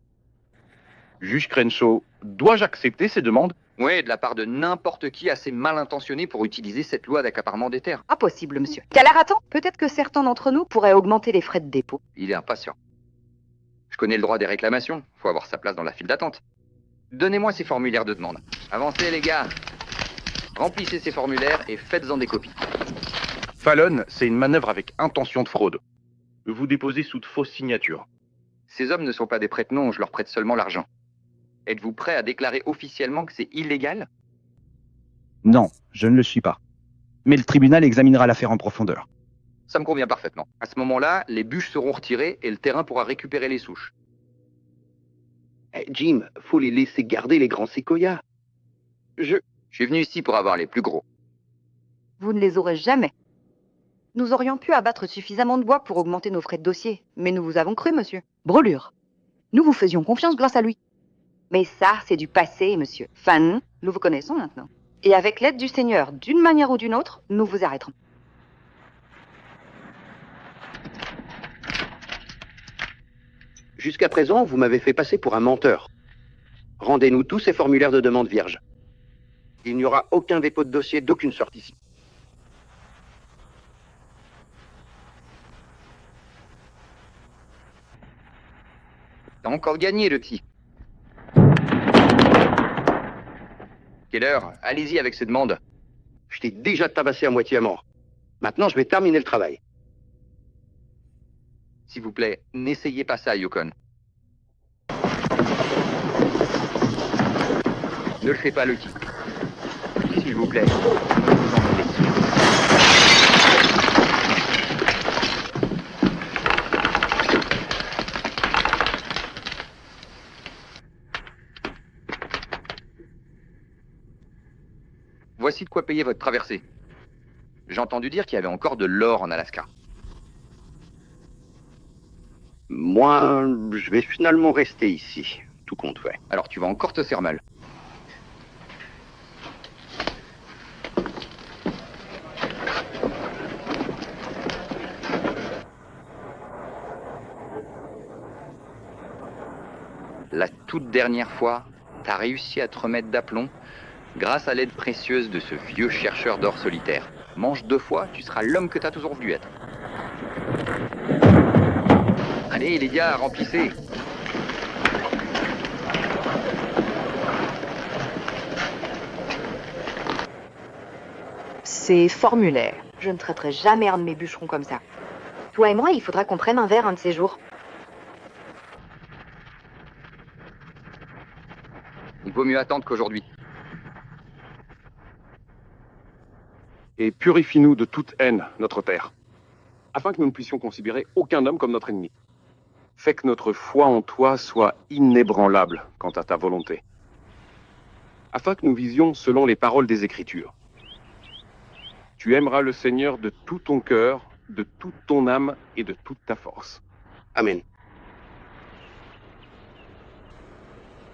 Speaker 10: Juge Crenshaw, dois-je accepter ces demandes?
Speaker 4: Oui, de la part de n'importe qui assez mal intentionné pour utiliser cette loi d'accaparement des terres.
Speaker 6: Impossible, monsieur. Calaraton, peut-être que certains d'entre nous pourraient augmenter les frais de dépôt.
Speaker 4: Il est impatient. Je connais le droit des réclamations. Faut avoir sa place dans la file d'attente. Donnez-moi ces formulaires de demande. Avancez, les gars. Remplissez ces formulaires et faites-en des copies.
Speaker 10: Fallon, c'est une manœuvre avec intention de fraude. Vous déposez sous de fausses signatures.
Speaker 4: Ces hommes ne sont pas des prête-noms, je leur prête seulement l'argent. Êtes-vous prêt à déclarer officiellement que c'est illégal?
Speaker 12: Non, je ne le suis pas. Mais le tribunal examinera l'affaire en profondeur.
Speaker 4: Ça me convient parfaitement. À ce moment-là, les bûches seront retirées et le terrain pourra récupérer les souches.
Speaker 1: Jim, faut les laisser garder les grands séquoias.
Speaker 4: Je suis venu ici pour avoir les plus gros.
Speaker 6: Vous ne les aurez jamais. Nous aurions pu abattre suffisamment de bois pour augmenter nos frais de dossier, mais nous vous avons cru, monsieur. Brûlure. Nous vous faisions confiance grâce à lui. Mais ça, c'est du passé, monsieur. Fan, nous vous connaissons maintenant. Et avec l'aide du Seigneur, d'une manière ou d'une autre, nous vous arrêterons.
Speaker 1: Jusqu'à présent, vous m'avez fait passer pour un menteur. Rendez-nous tous ces formulaires de demande vierges. Il n'y aura aucun dépôt de dossier d'aucune sorte ici.
Speaker 4: T'as encore gagné, le petit. Quelle heure? Allez-y avec ces demandes.
Speaker 1: Je t'ai déjà tabassé à moitié à mort. Maintenant, je vais terminer le travail.
Speaker 4: S'il vous plaît, n'essayez pas ça, Yukon. Ne le fais pas, Lucky. S'il vous plaît. Voici de quoi payer votre traversée. J'ai entendu dire qu'il y avait encore de l'or en Alaska.
Speaker 1: Moi, je vais finalement rester ici, tout compte fait.
Speaker 4: Alors tu vas encore te faire mal. La toute dernière fois, t'as réussi à te remettre d'aplomb grâce à l'aide précieuse de ce vieux chercheur d'or solitaire. Mange 2 fois, tu seras l'homme que t'as toujours voulu être. Allez les gars, remplissez.
Speaker 6: Ces formulaires. Je ne traiterai jamais un de mes bûcherons comme ça. Toi et moi, il faudra qu'on prenne un verre un de ces jours.
Speaker 4: Il vaut mieux attendre qu'aujourd'hui.
Speaker 9: Et purifie-nous de toute haine, notre Père, afin que nous ne puissions considérer aucun homme comme notre ennemi. Fais que notre foi en toi soit inébranlable quant à ta volonté, afin que nous visions selon les paroles des Écritures. Tu aimeras le Seigneur de tout ton cœur, de toute ton âme et de toute ta force.
Speaker 1: Amen.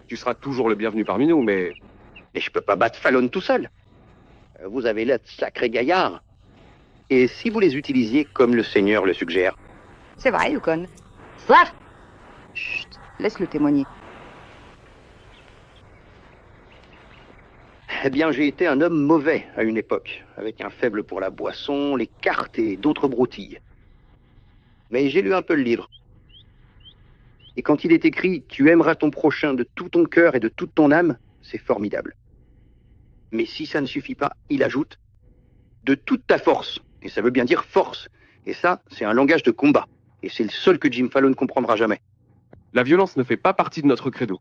Speaker 9: Tu seras toujours le bienvenu parmi nous, mais...
Speaker 1: Et je peux pas battre Fallon tout seul. Vous avez l'air de sacrés gaillards. Et si vous les utilisiez comme le Seigneur le suggère?
Speaker 6: C'est vrai, Yukon. Slav! Chut, laisse-le témoigner.
Speaker 1: Eh bien, j'ai été un homme mauvais à une époque, avec un faible pour la boisson, les cartes et d'autres broutilles. Mais j'ai lu un peu le livre. Et quand il est écrit « Tu aimeras ton prochain de tout ton cœur et de toute ton âme », c'est formidable. Mais si ça ne suffit pas, il ajoute « de toute ta force ». Et ça veut bien dire force. Et ça, c'est un langage de combat. Et c'est le seul que Jim Fallon comprendra jamais.
Speaker 9: La violence ne fait pas partie de notre credo.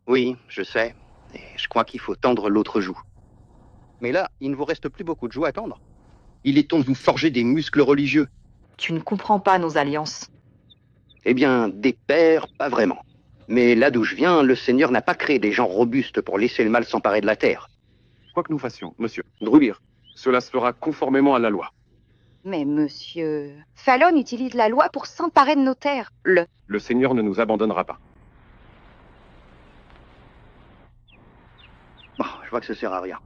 Speaker 1: Oui, je sais. Et je crois qu'il faut tendre l'autre joue. Mais là, il ne vous reste plus beaucoup de joue à tendre. Il est temps de vous forger des muscles religieux.
Speaker 6: Tu ne comprends pas nos alliances.
Speaker 1: Eh bien, des pères, pas vraiment. Mais là d'où je viens, le Seigneur n'a pas créé des gens robustes pour laisser le mal s'emparer de la terre.
Speaker 9: Quoi que nous fassions, monsieur Drubir, cela se fera conformément à la loi.
Speaker 6: Mais monsieur... Fallon utilise la loi pour s'emparer de nos terres.
Speaker 9: Le Seigneur ne nous abandonnera pas.
Speaker 1: Bon, je vois que ça sert à rien.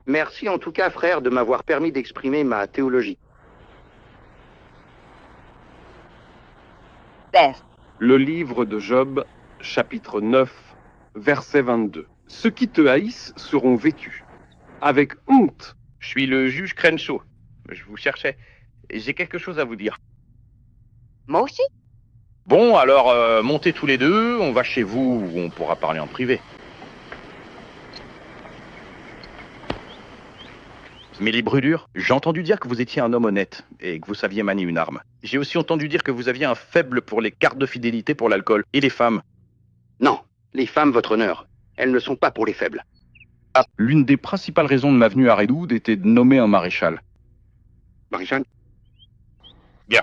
Speaker 1: Merci en tout cas, frère, de m'avoir permis d'exprimer ma théologie.
Speaker 9: Le livre de Job, chapitre 9, verset 22. Ceux qui te haïssent seront vêtus, avec honte.
Speaker 10: Je suis le juge Crenshaw. Je vous cherchais. J'ai quelque chose à vous dire.
Speaker 6: Moi aussi.
Speaker 10: Bon, alors, montez tous les deux, on va chez vous où on pourra parler en privé. Mais les brûlures, j'ai entendu dire que vous étiez un homme honnête et que vous saviez manier une arme. J'ai aussi entendu dire que vous aviez un faible pour les cartes de fidélité pour l'alcool et les femmes.
Speaker 1: Non, les femmes, votre honneur, elles ne sont pas pour les faibles.
Speaker 12: Ah, l'une des principales raisons de ma venue à Redwood était de nommer un maréchal.
Speaker 1: Maréchal?
Speaker 10: Bien.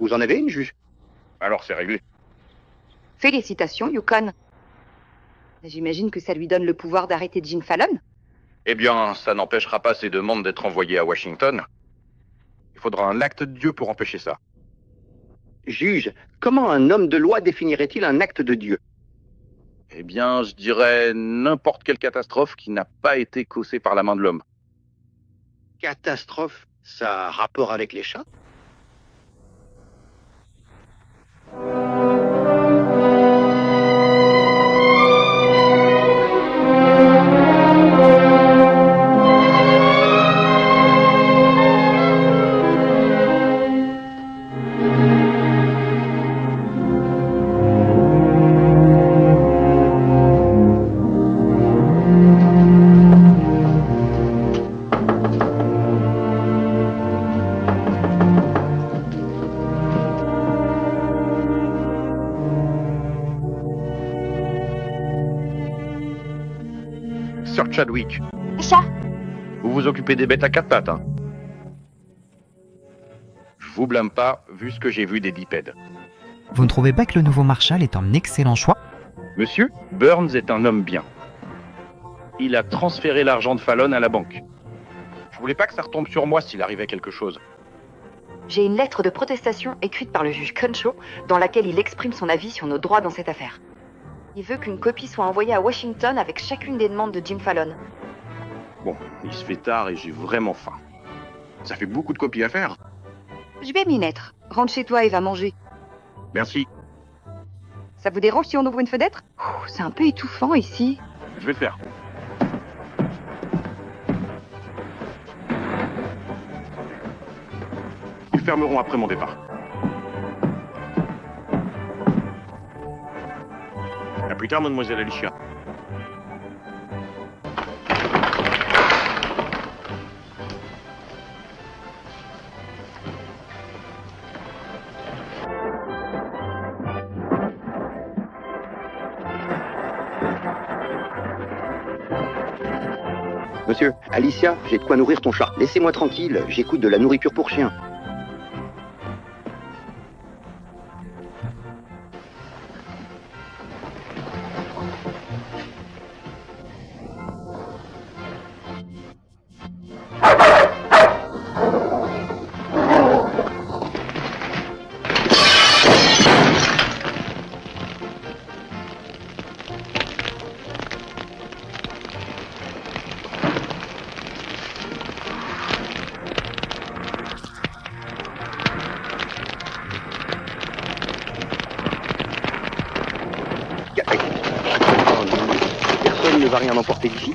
Speaker 1: Vous en avez une, juge?
Speaker 10: Alors c'est réglé.
Speaker 6: Félicitations, Yukon. J'imagine que ça lui donne le pouvoir d'arrêter Jim Fallon?
Speaker 10: Eh bien, ça n'empêchera pas ces demandes d'être envoyées à Washington. Il faudra un acte de Dieu pour empêcher ça.
Speaker 1: Juge, comment un homme de loi définirait-il un acte de Dieu?
Speaker 10: Eh bien, je dirais n'importe quelle catastrophe qui n'a pas été causée par la main de l'homme.
Speaker 1: Catastrophe? Ça a rapport avec les chats?
Speaker 10: Sir Chadwick,
Speaker 6: Chat.
Speaker 10: vous vous occupez des bêtes à quatre pattes, hein? Je vous blâme pas, vu ce que j'ai vu des bipèdes.
Speaker 13: Vous ne trouvez pas que le nouveau Marshal est un excellent choix?
Speaker 10: Monsieur, Burns est un homme bien. Il a transféré l'argent de Fallon à la banque. Je voulais pas que ça retombe sur moi s'il arrivait quelque chose.
Speaker 14: J'ai une lettre de protestation écrite par le juge Crenshaw dans laquelle il exprime son avis sur nos droits dans cette affaire. Il veut qu'une copie soit envoyée à Washington avec chacune des demandes de Jim Fallon.
Speaker 8: Bon, il se fait tard et j'ai vraiment faim. Ça fait beaucoup de copies à faire.
Speaker 6: Je vais m'y mettre. Rentre chez toi et va manger.
Speaker 8: Merci.
Speaker 6: Ça vous dérange si on ouvre une fenêtre? C'est un peu étouffant ici.
Speaker 8: Je vais le faire. Ils fermeront après mon départ. À plus tard, mademoiselle Alicia.
Speaker 1: Monsieur, Alicia, j'ai de quoi nourrir ton chat. Laissez-moi tranquille, j'écoute de la nourriture pour chien. Personne ne va rien emporter d'ici.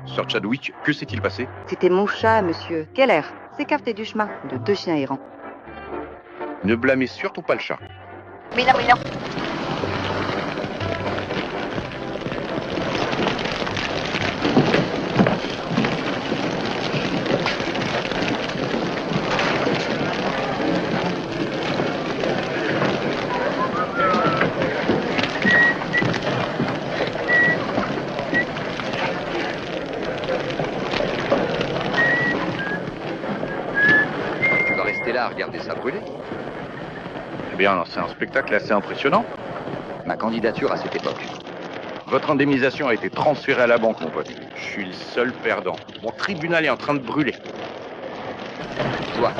Speaker 10: Sir Chadwick, que s'est-il passé?
Speaker 6: C'était mon chat, monsieur. Keller, s'écartez du chemin de deux chiens errants.
Speaker 10: Ne blâmez surtout pas le chat.
Speaker 6: Mais non, mais non.
Speaker 4: Là à regarder ça brûler.
Speaker 10: Eh bien, c'est un spectacle assez impressionnant.
Speaker 4: Ma candidature à cette époque.
Speaker 10: Votre indemnisation a été transférée à la banque, mon pote. Je suis le seul perdant. Mon tribunal est en train de brûler.
Speaker 4: Toi.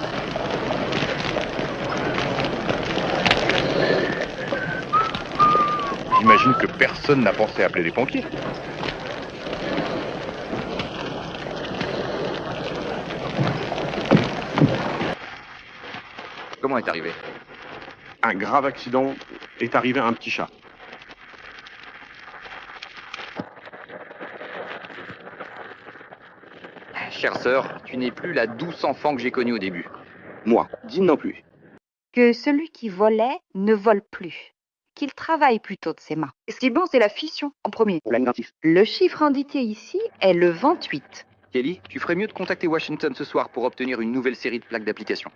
Speaker 10: J'imagine que personne n'a pensé à appeler les pompiers.
Speaker 4: Comment est arrivé?
Speaker 8: Un grave accident est arrivé à un petit chat.
Speaker 4: Chère sœur, tu n'es plus la douce enfant que j'ai connue au début.
Speaker 1: Moi, Dean non plus.
Speaker 6: Que celui qui volait ne vole plus. Qu'il travaille plutôt de ses mains. Ce qui est bon, c'est la fission, en premier. Le chiffre indiqué ici est le 28.
Speaker 4: Kelly, tu ferais mieux de contacter Washington ce soir pour obtenir une nouvelle série de plaques d'application.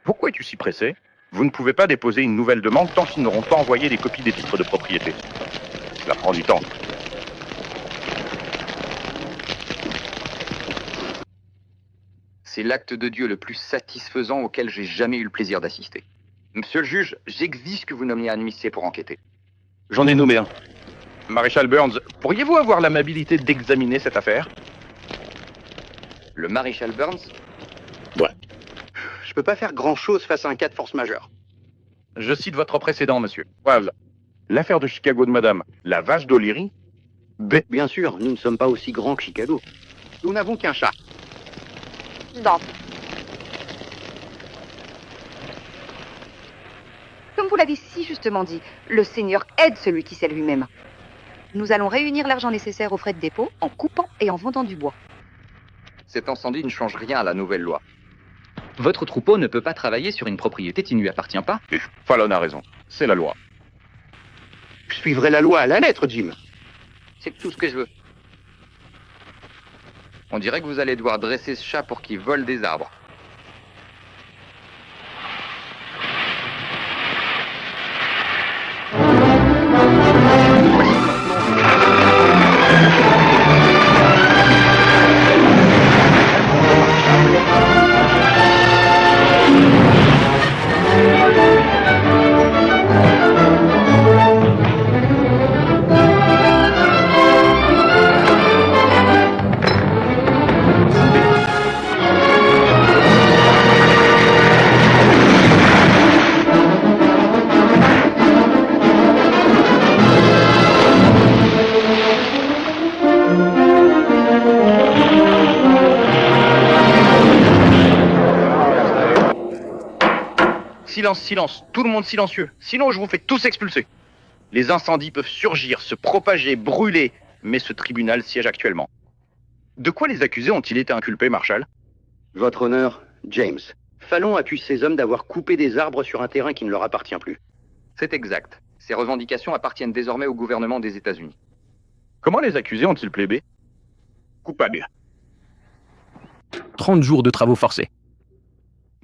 Speaker 10: Pourquoi es-tu si pressé? Vous ne pouvez pas déposer une nouvelle demande tant qu'ils n'auront pas envoyé les copies des titres de propriété. Cela prend du temps.
Speaker 4: C'est l'acte de Dieu le plus satisfaisant auquel j'ai jamais eu le plaisir d'assister. Monsieur le juge, j'exige que vous nommiez un huissier pour enquêter.
Speaker 10: J'en ai nommé un. Maréchal Burns, pourriez-vous avoir l'amabilité d'examiner cette affaire?
Speaker 4: Le maréchal Burns?
Speaker 1: Ouais. Je peux pas faire grand-chose face à un cas de force majeure.
Speaker 10: Je cite votre précédent, monsieur. Voilà. L'affaire de Chicago de madame, la vache d'O'Leary.
Speaker 1: Bien sûr, nous ne sommes pas aussi grands que Chicago. Nous n'avons qu'un chat.
Speaker 6: Non. Comme vous l'avez si justement dit, le Seigneur aide celui qui sait lui-même. Nous allons réunir l'argent nécessaire aux frais de dépôt en coupant et en vendant du bois.
Speaker 4: Cet incendie ne change rien à la nouvelle loi. Votre troupeau ne peut pas travailler sur une propriété qui ne lui appartient pas.
Speaker 10: Fallon a raison. C'est la loi.
Speaker 1: Je suivrai la loi à la lettre, Jim.
Speaker 4: C'est tout ce que je veux. On dirait que vous allez devoir dresser ce chat pour qu'il vole des arbres.
Speaker 10: Silence, silence, tout le monde silencieux. Sinon, je vous fais tous expulser. Les incendies peuvent surgir, se propager, brûler, mais ce tribunal siège actuellement. De quoi les accusés ont-ils été inculpés, Marshal?
Speaker 1: Votre honneur, James. Fallon accuse ces hommes d'avoir coupé des arbres sur un terrain qui ne leur appartient plus.
Speaker 4: C'est exact. Ces revendications appartiennent désormais au gouvernement des États-Unis.
Speaker 10: Comment les accusés ont-ils plaidé?
Speaker 8: Coupable.
Speaker 15: 30 jours de travaux forcés.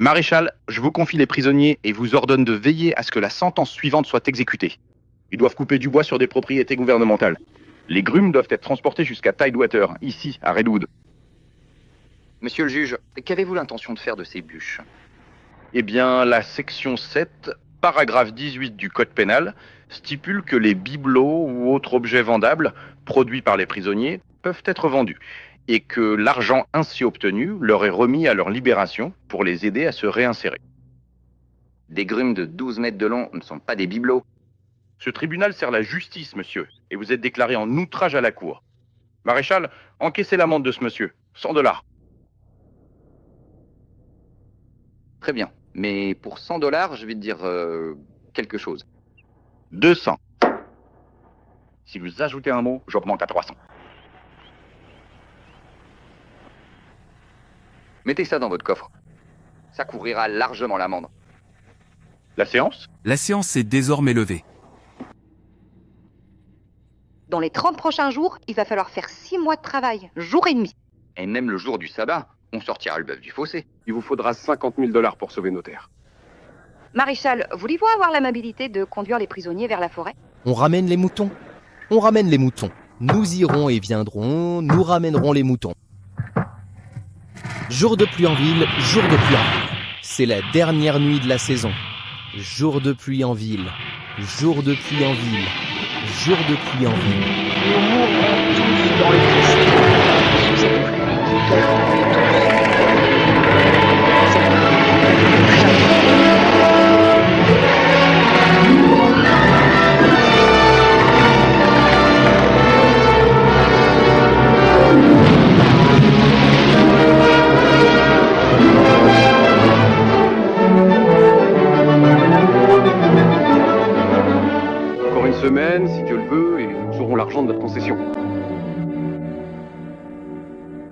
Speaker 10: Maréchal, je vous confie les prisonniers et vous ordonne de veiller à ce que la sentence suivante soit exécutée. Ils doivent couper du bois sur des propriétés gouvernementales. Les grumes doivent être transportées jusqu'à Tidewater, ici, à Redwood.
Speaker 4: Monsieur le juge, qu'avez-vous l'intention de faire de ces bûches?
Speaker 10: Eh bien, la section 7, paragraphe 18 du Code pénal, stipule que les bibelots ou autres objets vendables produits par les prisonniers peuvent être vendus, et que l'argent ainsi obtenu leur est remis à leur libération pour les aider à se réinsérer.
Speaker 4: Des grumes de 12 mètres de long ne sont pas des bibelots.
Speaker 10: Ce tribunal sert la justice, monsieur, et vous êtes déclaré en outrage à la cour. Maréchal, encaissez l'amende de ce monsieur, $100.
Speaker 4: Très bien, mais pour $100, je vais te dire quelque chose.
Speaker 10: 200. Si vous ajoutez un mot, j'augmente à 300.
Speaker 4: Mettez ça dans votre coffre. Ça couvrira largement l'amende.
Speaker 10: La séance?
Speaker 15: La séance est désormais levée.
Speaker 6: Dans les 30 prochains jours, il va falloir faire 6 mois de travail, jour et demi.
Speaker 4: Et même le jour du sabbat, on sortira le bœuf du fossé.
Speaker 9: Il vous faudra $50 000 pour sauver nos terres.
Speaker 6: Maréchal, voulez-vous avoir l'amabilité de conduire les prisonniers vers la forêt?
Speaker 16: On ramène les moutons. On ramène les moutons. Nous irons et viendrons, nous ramènerons les moutons. Jour de pluie en ville, jour de pluie en ville. C'est la dernière nuit de la saison. Jour de pluie en ville, jour de pluie en ville, jour de pluie en ville.
Speaker 17: Nous mourrons tous dans le Christ sous cette pluie qui calme
Speaker 9: peu et nous aurons l'argent de notre concession.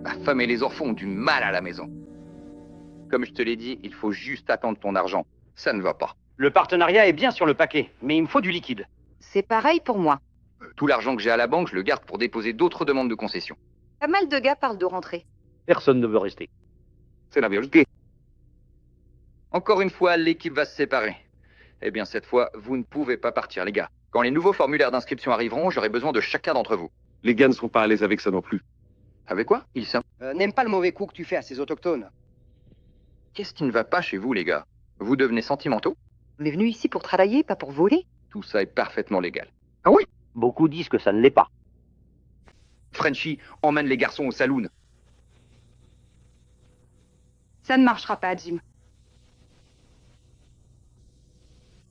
Speaker 4: La femme et les enfants ont du mal à la maison. Comme je te l'ai dit, il faut juste attendre ton argent. Ça ne va pas.
Speaker 3: Le partenariat est bien sur le paquet, mais il me faut du liquide.
Speaker 6: C'est pareil pour moi.
Speaker 4: Tout l'argent que j'ai à la banque, je le garde pour déposer d'autres demandes de concession.
Speaker 6: Pas mal de gars parlent de rentrer.
Speaker 3: Personne ne veut rester.
Speaker 4: C'est la vérité. Encore une fois, l'équipe va se séparer. Eh bien, cette fois, vous ne pouvez pas partir, les gars. Quand les nouveaux formulaires d'inscription arriveront, j'aurai besoin de chacun d'entre vous.
Speaker 9: Les gars ne sont pas à l'aise avec ça non plus.
Speaker 4: Avec quoi?
Speaker 3: N'aime pas le mauvais coup que tu fais à ces autochtones.
Speaker 4: Qu'est-ce qui ne va pas chez vous, les gars? Vous devenez sentimentaux?
Speaker 14: On est venu ici pour travailler, pas pour voler.
Speaker 4: Tout ça est parfaitement légal.
Speaker 3: Ah oui? Beaucoup disent que ça ne l'est pas.
Speaker 4: Frenchie, emmène les garçons au saloon.
Speaker 6: Ça ne marchera pas, Jim.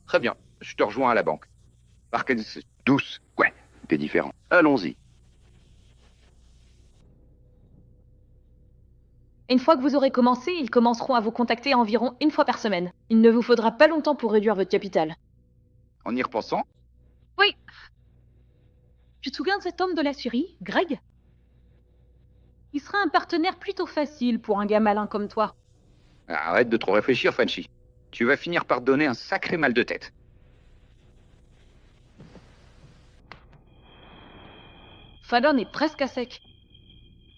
Speaker 4: Très bien, je te rejoins à la banque. Parkins, douce. Ouais, t'es différent.
Speaker 5: Allons-y.
Speaker 18: Une fois que vous aurez commencé, ils commenceront à vous contacter environ une fois par semaine. Il ne vous faudra pas longtemps pour réduire votre capital.
Speaker 4: En y repensant?
Speaker 18: Oui. Tu te souviens de cet homme de la Syrie, Greg? Il sera un partenaire plutôt facile pour un gars malin comme toi.
Speaker 4: Arrête de trop réfléchir, Frenchie. Tu vas finir par te donner un sacré mal de tête.
Speaker 18: Fallon est presque à sec.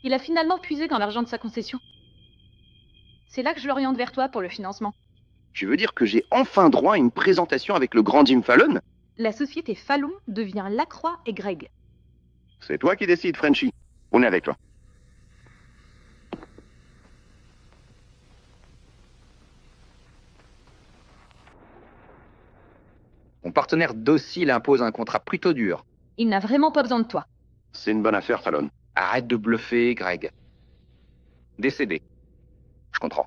Speaker 18: Il a finalement puisé dans l'argent de sa concession. C'est là que je l'oriente vers toi pour le financement.
Speaker 5: Tu veux dire que j'ai enfin droit à une présentation avec le grand Jim Fallon?
Speaker 18: La société Fallon devient Lacroix et Greg.
Speaker 5: C'est toi qui décides, Frenchie. On est avec toi.
Speaker 4: Mon partenaire docile impose un contrat plutôt dur.
Speaker 18: Il n'a vraiment pas besoin de toi.
Speaker 5: C'est une bonne affaire, Fallon.
Speaker 4: Arrête de bluffer, Greg. Décédé. Je comprends.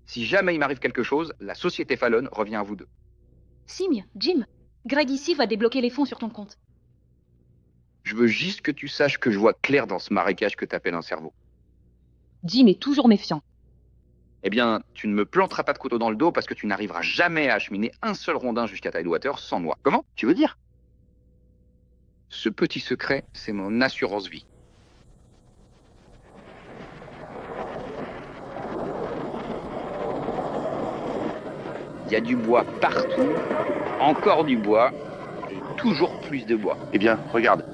Speaker 4: Si jamais il m'arrive quelque chose, la société Fallon revient à vous deux.
Speaker 18: Signe, Jim. Greg ici va débloquer les fonds sur ton compte.
Speaker 4: Je veux juste que tu saches que je vois clair dans ce marécage que t'appelles un cerveau.
Speaker 18: Jim est toujours méfiant.
Speaker 4: Eh bien, tu ne me planteras pas de couteau dans le dos parce que tu n'arriveras jamais à acheminer un seul rondin jusqu'à Tidewater sans moi. Comment? Tu veux dire? Ce petit secret, c'est mon assurance vie. Il y a du bois partout, encore du bois, et toujours plus de bois.
Speaker 5: Eh bien, regarde.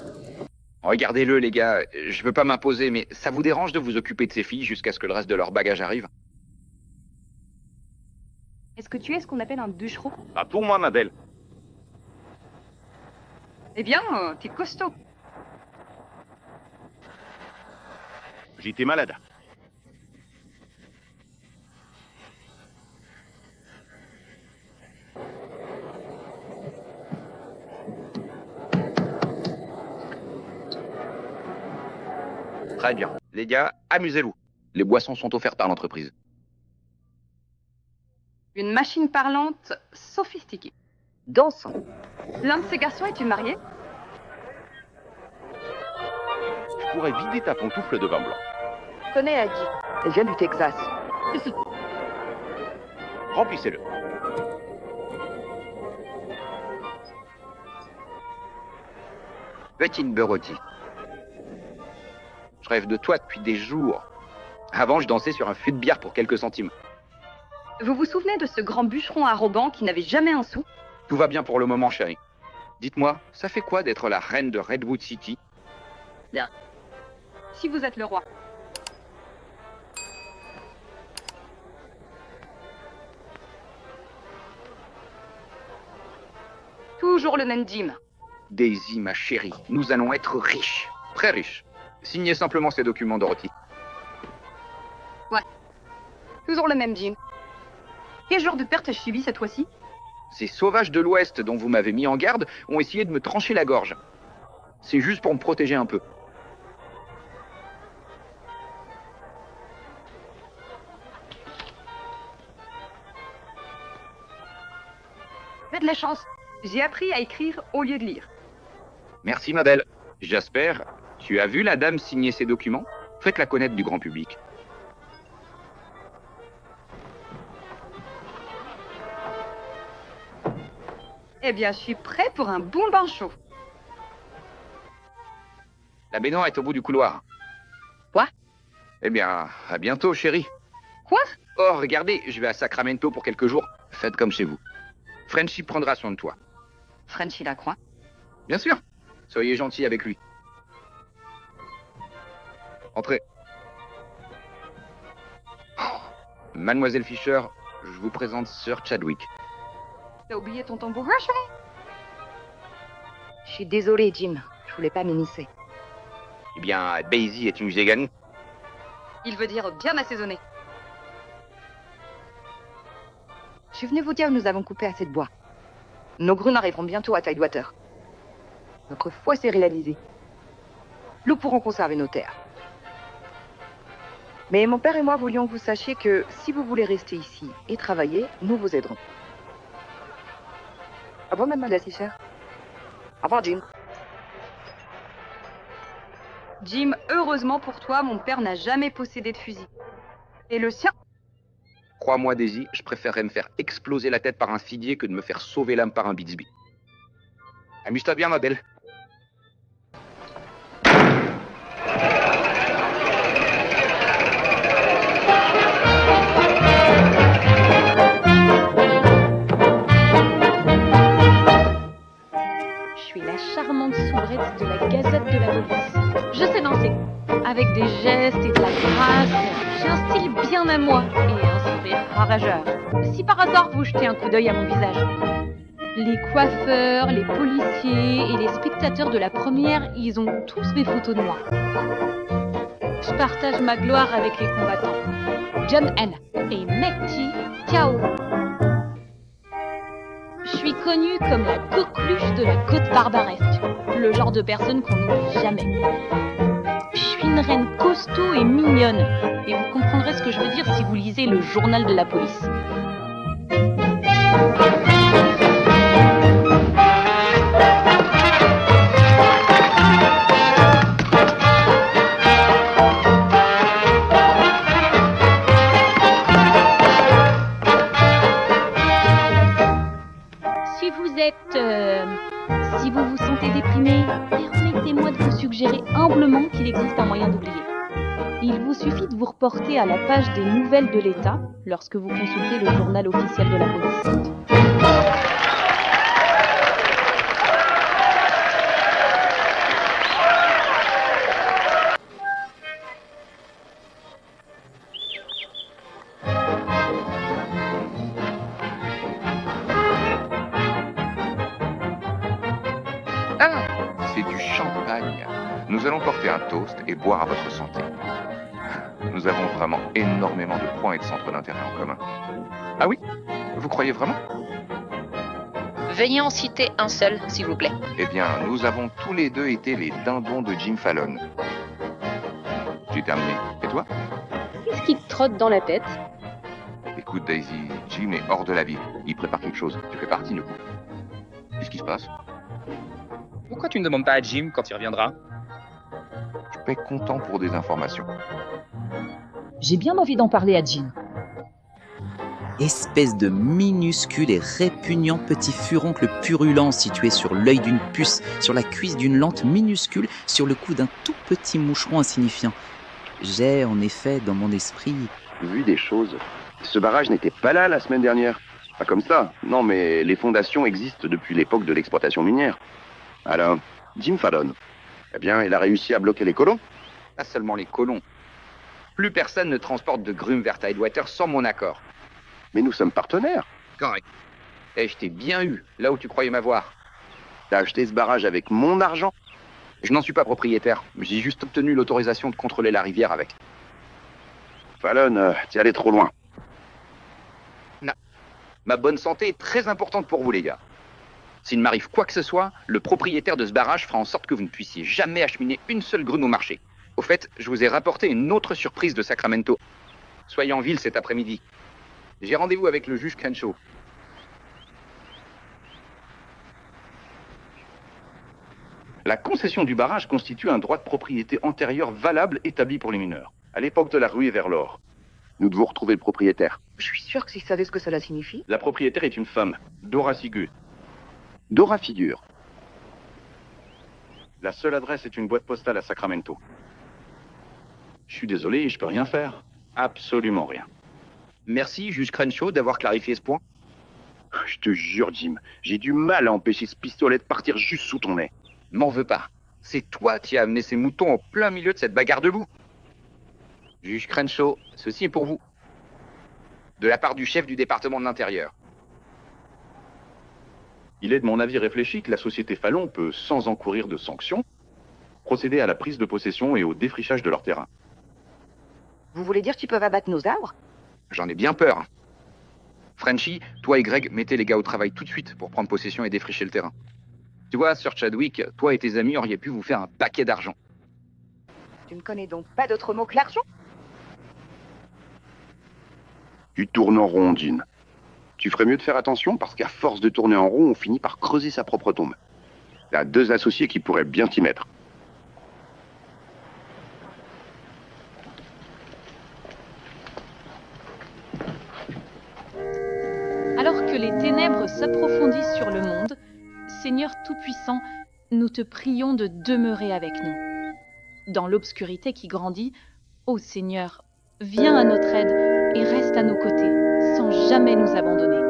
Speaker 4: Regardez-le, les gars. Je veux pas m'imposer, mais ça vous dérange de vous occuper de ces filles jusqu'à ce que le reste de leur bagage arrive?
Speaker 6: Est-ce que tu es ce qu'on appelle un bûcheron?
Speaker 5: À pour moi, ma belle.
Speaker 6: Eh bien, t'es costaud.
Speaker 5: J'étais malade.
Speaker 4: Très bien. Les gars, amusez-vous. Les boissons sont offertes par l'entreprise.
Speaker 6: Une machine parlante sophistiquée.
Speaker 14: Dansant.
Speaker 6: L'un de ces garçons est-il marié?
Speaker 5: Je pourrais vider ta pantoufle de vin blanc.
Speaker 14: Je connais Aggie. Elle vient du Texas.
Speaker 5: Remplissez-le.
Speaker 4: Petite Berotti. Je rêve de toi depuis des jours. Avant, je dansais sur un fût de bière pour quelques centimes.
Speaker 6: Vous vous souvenez de ce grand bûcheron arrogant qui n'avait jamais un sou?
Speaker 4: Tout va bien pour le moment, chérie. Dites-moi, ça fait quoi d'être la reine de Redwood City?
Speaker 6: Bien. Si vous êtes le roi. Toujours le même Jim.
Speaker 4: Daisy, ma chérie, nous allons être riches. Très riches. Signez simplement ces documents, Dorothy.
Speaker 6: Ouais. Toujours le même Jim. Quel genre de perte ai-je subi cette fois-ci?
Speaker 4: Ces sauvages de l'Ouest dont vous m'avez mis en garde ont essayé de me trancher la gorge. C'est juste pour me protéger un peu.
Speaker 6: Faites de la chance. J'ai appris à écrire au lieu de lire.
Speaker 4: Merci, ma belle. Jasper, tu as vu la dame signer ces documents? Faites-la connaître du grand public.
Speaker 6: Eh bien, je suis prêt pour un bon bain chaud.
Speaker 4: La baignoire est au bout du couloir.
Speaker 6: Quoi?
Speaker 4: Eh bien, à bientôt, chérie.
Speaker 6: Quoi?
Speaker 4: Oh, regardez, je vais à Sacramento pour quelques jours. Faites comme chez vous. Frenchy prendra soin de toi.
Speaker 6: Frenchy Lacroix.
Speaker 4: Bien sûr. Soyez gentil avec lui. Entrez. Mademoiselle Fisher, je vous présente Sir Chadwick.
Speaker 6: T'as oublié ton tambour Russian? Je suis désolée, Jim. Je voulais pas m'immiscer.
Speaker 4: Eh bien, Basie est une végane.
Speaker 6: Il veut dire bien assaisonné. Je suis venue vous dire que nous avons coupé assez de bois. Nos grues arriveront bientôt à Tidewater. Notre foi s'est réalisée. Nous pourrons conserver nos terres. Mais mon père et moi voulions que vous sachiez que si vous voulez rester ici et travailler, nous vous aiderons. Au revoir, mademoiselle Fisher. Au revoir, Jim. Jim, heureusement pour toi, mon père n'a jamais possédé de fusil. Et le sien?
Speaker 4: Crois-moi, Daisy, je préférerais me faire exploser la tête par un figuier que de me faire sauver l'âme par un Bixby. Amuse-toi bien, ma belle.
Speaker 18: Je suis la charmante soubrette de la Gazette de la police. Je sais danser, avec des gestes et de la grâce. J'ai un style bien à moi et un sourire ravageur. Si par hasard vous jetez un coup d'œil à mon visage. Les coiffeurs, les policiers et les spectateurs de la première, ils ont tous des photos de moi. Je partage ma gloire avec les combattants. John N. et Mekti Kao. Je suis connue comme la coqueluche de la côte barbaresque, le genre de personne qu'on n'oublie jamais. Je suis une reine costaud et mignonne, et vous comprendrez ce que je veux dire si vous lisez le journal de la police. Si vous vous sentez déprimé, permettez-moi de vous suggérer humblement qu'il existe un moyen d'oublier. Il vous suffit de vous reporter à la page des nouvelles de l'État lorsque vous consultez le journal officiel de la police.
Speaker 2: C'est du champagne. Nous allons porter un toast et boire à votre santé. Nous avons vraiment énormément de points et de centres d'intérêt en commun. Ah oui? Vous croyez vraiment?
Speaker 19: Veuillez en citer un seul, s'il vous plaît.
Speaker 2: Eh bien, nous avons tous les deux été les dindons de Jim Fallon. J'ai terminé. Et toi?
Speaker 19: Qu'est-ce qui te trotte dans la tête?
Speaker 2: Écoute, Daisy, Jim est hors de la ville. Il prépare quelque chose. Tu fais partie, nous. Qu'est-ce qui se passe?
Speaker 20: Pourquoi tu ne demandes pas à Jim quand il reviendra?
Speaker 2: Je peux être content pour des informations.
Speaker 21: J'ai bien envie d'en parler à Jim.
Speaker 22: Espèce de minuscule et répugnant petit furoncle purulent situé sur l'œil d'une puce, sur la cuisse d'une lante minuscule, sur le cou d'un tout petit moucheron insignifiant. J'ai, en effet, dans mon esprit...
Speaker 5: vu des choses. Ce barrage n'était pas là la semaine dernière. Pas comme ça. Non, mais les fondations existent depuis l'époque de l'exploitation minière. Alors, Jim Fallon, eh bien, il a réussi à bloquer les colons.
Speaker 4: Pas seulement les colons. Plus personne ne transporte de grumes vers Tidewater sans mon accord.
Speaker 5: Mais nous sommes partenaires.
Speaker 4: Correct. Eh, je t'ai bien eu, là où tu croyais m'avoir.
Speaker 5: T'as acheté ce barrage avec mon argent?
Speaker 4: Je n'en suis pas propriétaire. J'ai juste obtenu l'autorisation de contrôler la rivière avec.
Speaker 5: Fallon, t'y allais trop loin.
Speaker 4: Non. Ma bonne santé est très importante pour vous, les gars. S'il m'arrive quoi que ce soit, le propriétaire de ce barrage fera en sorte que vous ne puissiez jamais acheminer une seule grume au marché. Au fait, je vous ai rapporté une autre surprise de Sacramento. Soyez en ville cet après-midi. J'ai rendez-vous avec le juge Crenshaw.
Speaker 5: La concession du barrage constitue un droit de propriété antérieur valable établi pour les mineurs, à l'époque de la ruée vers l'or. Nous devons retrouver le propriétaire.
Speaker 6: Je suis sûre que s'il savait ce que cela signifie.
Speaker 5: La propriétaire est une femme, Dora Sigur. Dora Figure. La seule adresse est une boîte postale à Sacramento. Je suis désolé, je peux rien faire. Absolument rien.
Speaker 4: Merci, juge Crenshaw, d'avoir clarifié ce point.
Speaker 5: Je te jure, Jim, j'ai du mal à empêcher ce pistolet de partir juste sous ton nez.
Speaker 4: M'en veux pas. C'est toi qui as amené ces moutons en plein milieu de cette bagarre debout. Juge Crenshaw, ceci est pour vous. De la part du chef du département de l'Intérieur.
Speaker 5: Il est de mon avis réfléchi que la société Fallon peut, sans encourir de sanctions, procéder à la prise de possession et au défrichage de leur terrain.
Speaker 14: Vous voulez dire qu'ils peuvent abattre nos arbres?
Speaker 4: J'en ai bien peur. Frenchie, toi et Greg, mettez les gars au travail tout de suite pour prendre possession et défricher le terrain. Tu vois, Sir Chadwick, toi et tes amis auriez pu vous faire un paquet d'argent.
Speaker 14: Tu ne connais donc pas d'autre mot que l'argent?
Speaker 5: Tu tournes en rond, Jean. Tu ferais mieux de faire attention parce qu'à force de tourner en rond, on finit par creuser sa propre tombe. T'as 2 associés qui pourraient bien t'y mettre.
Speaker 18: Alors que les ténèbres s'approfondissent sur le monde, Seigneur Tout-Puissant, nous te prions de demeurer avec nous. Dans l'obscurité qui grandit, ô Seigneur, viens à notre aide et reste à nos côtés, sans jamais nous abandonner.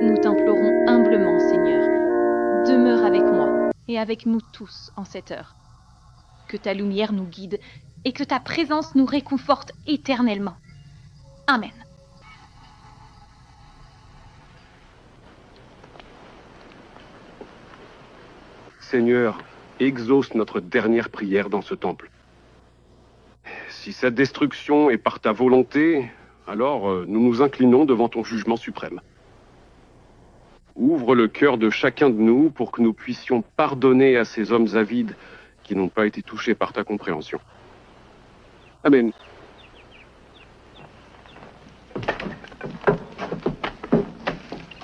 Speaker 18: Nous t'implorons humblement, Seigneur, demeure avec moi et avec nous tous en cette heure. Que ta lumière nous guide et que ta présence nous réconforte éternellement. Amen.
Speaker 9: Seigneur, exauce notre dernière prière dans ce temple. Si sa destruction est par ta volonté, alors nous nous inclinons devant ton jugement suprême. Ouvre le cœur de chacun de nous pour que nous puissions pardonner à ces hommes avides qui n'ont pas été touchés par ta compréhension. Amen.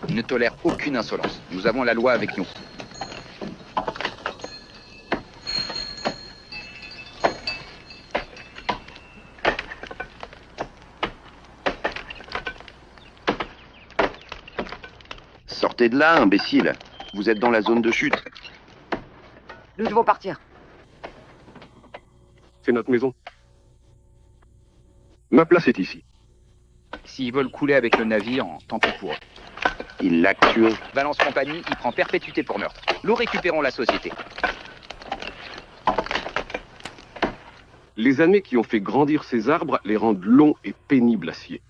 Speaker 4: Ne tolère aucune insolence. Nous avons la loi avec nous.
Speaker 5: Sortez de là, imbécile. Vous êtes dans la zone de chute.
Speaker 14: Nous devons partir.
Speaker 9: C'est notre maison. Ma place est ici.
Speaker 4: S'ils veulent couler avec le navire, tant pis pour eux.
Speaker 5: Il l'a tué.
Speaker 4: Valence Compagnie, il prend perpétuité pour meurtre. Nous récupérons la société.
Speaker 9: Les années qui ont fait grandir ces arbres les rendent longs et pénibles à scier.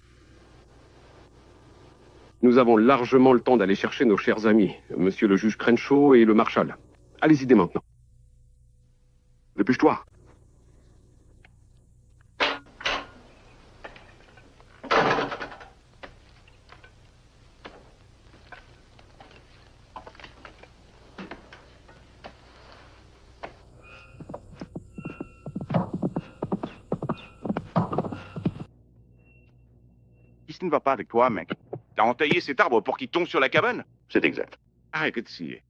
Speaker 9: Nous avons largement le temps d'aller chercher nos chers amis, monsieur le juge Crenshaw et le marshal. Allez-y dès maintenant. Dépêche-toi.
Speaker 5: Qu'est-ce qui ne va pas avec toi, mec? T'as entaillé cet arbre pour qu'il tombe sur la cabane? C'est exact. Arrêtez de scier.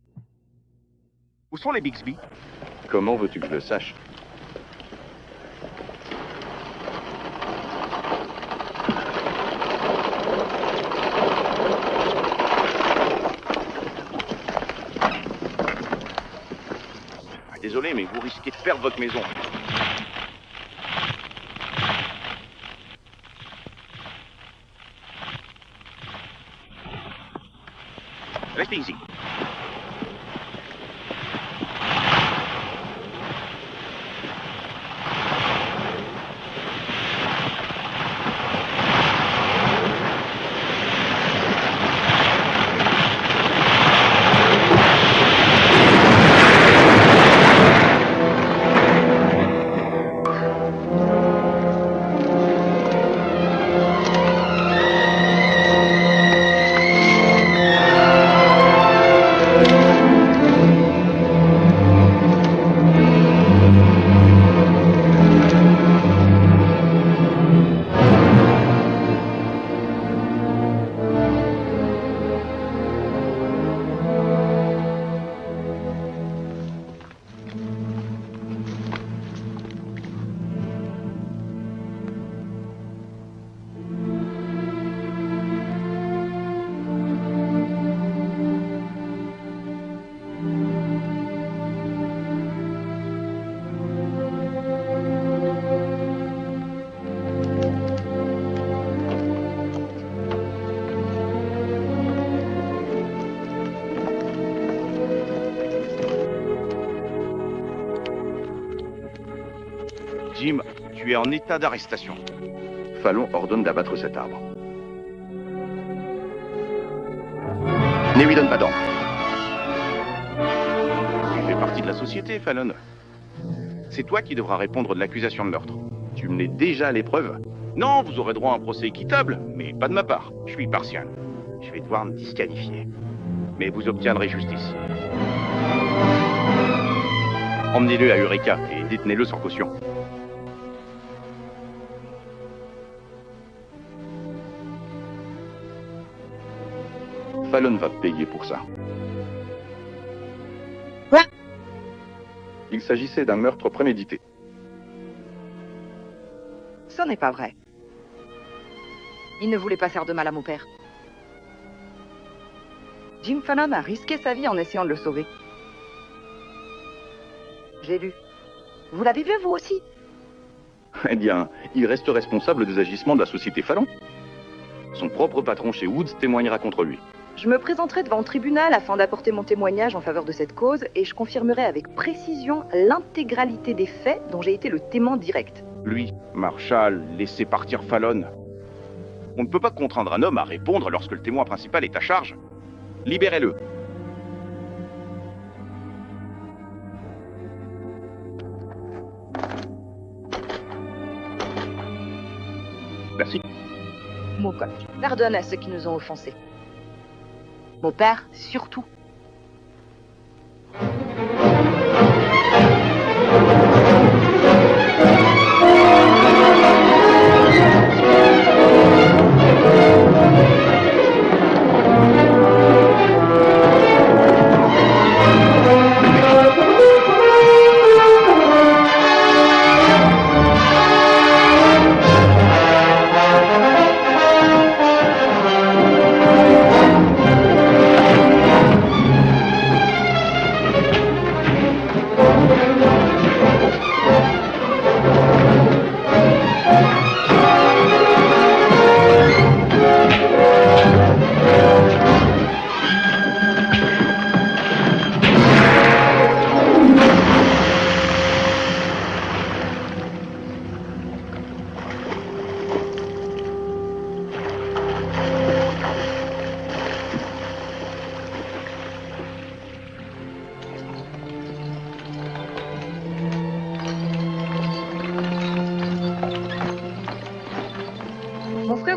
Speaker 5: Où sont les Bixby? Comment veux-tu que je le sache? Désolé, mais vous risquez de perdre votre maison. Restez ici. Jim, tu es en état d'arrestation.
Speaker 2: Fallon ordonne d'abattre cet arbre.
Speaker 5: Ne lui donne pas d'ordre. Tu fais partie de la société, Fallon. C'est toi qui devras répondre de l'accusation de meurtre. Tu menais déjà à l'épreuve. Non, vous aurez droit à un procès équitable, mais pas de ma part. Je suis partial. Je vais devoir me disqualifier. Mais vous obtiendrez justice. Emmenez-le à Eureka et détenez-le sans caution.
Speaker 2: Fallon va payer pour ça.
Speaker 6: Quoi?
Speaker 2: Il s'agissait d'un meurtre prémédité.
Speaker 6: Ce n'est pas vrai. Il ne voulait pas faire de mal à mon père. Jim Fallon a risqué sa vie en essayant de le sauver. J'ai lu. Vous l'avez vu, vous aussi?
Speaker 2: Eh bien, il reste responsable des agissements de la société Fallon. Son propre patron chez Woods témoignera contre lui.
Speaker 6: Je me présenterai devant le tribunal afin d'apporter mon témoignage en faveur de cette cause et je confirmerai avec précision l'intégralité des faits dont j'ai été le témoin direct.
Speaker 5: Lui, Marshall, laissez partir Fallon. On ne peut pas contraindre un homme à répondre lorsque le témoin principal est à charge. Libérez-le.
Speaker 2: Merci.
Speaker 6: Mon coq, pardonne à ceux qui nous ont offensés. Mon père, surtout.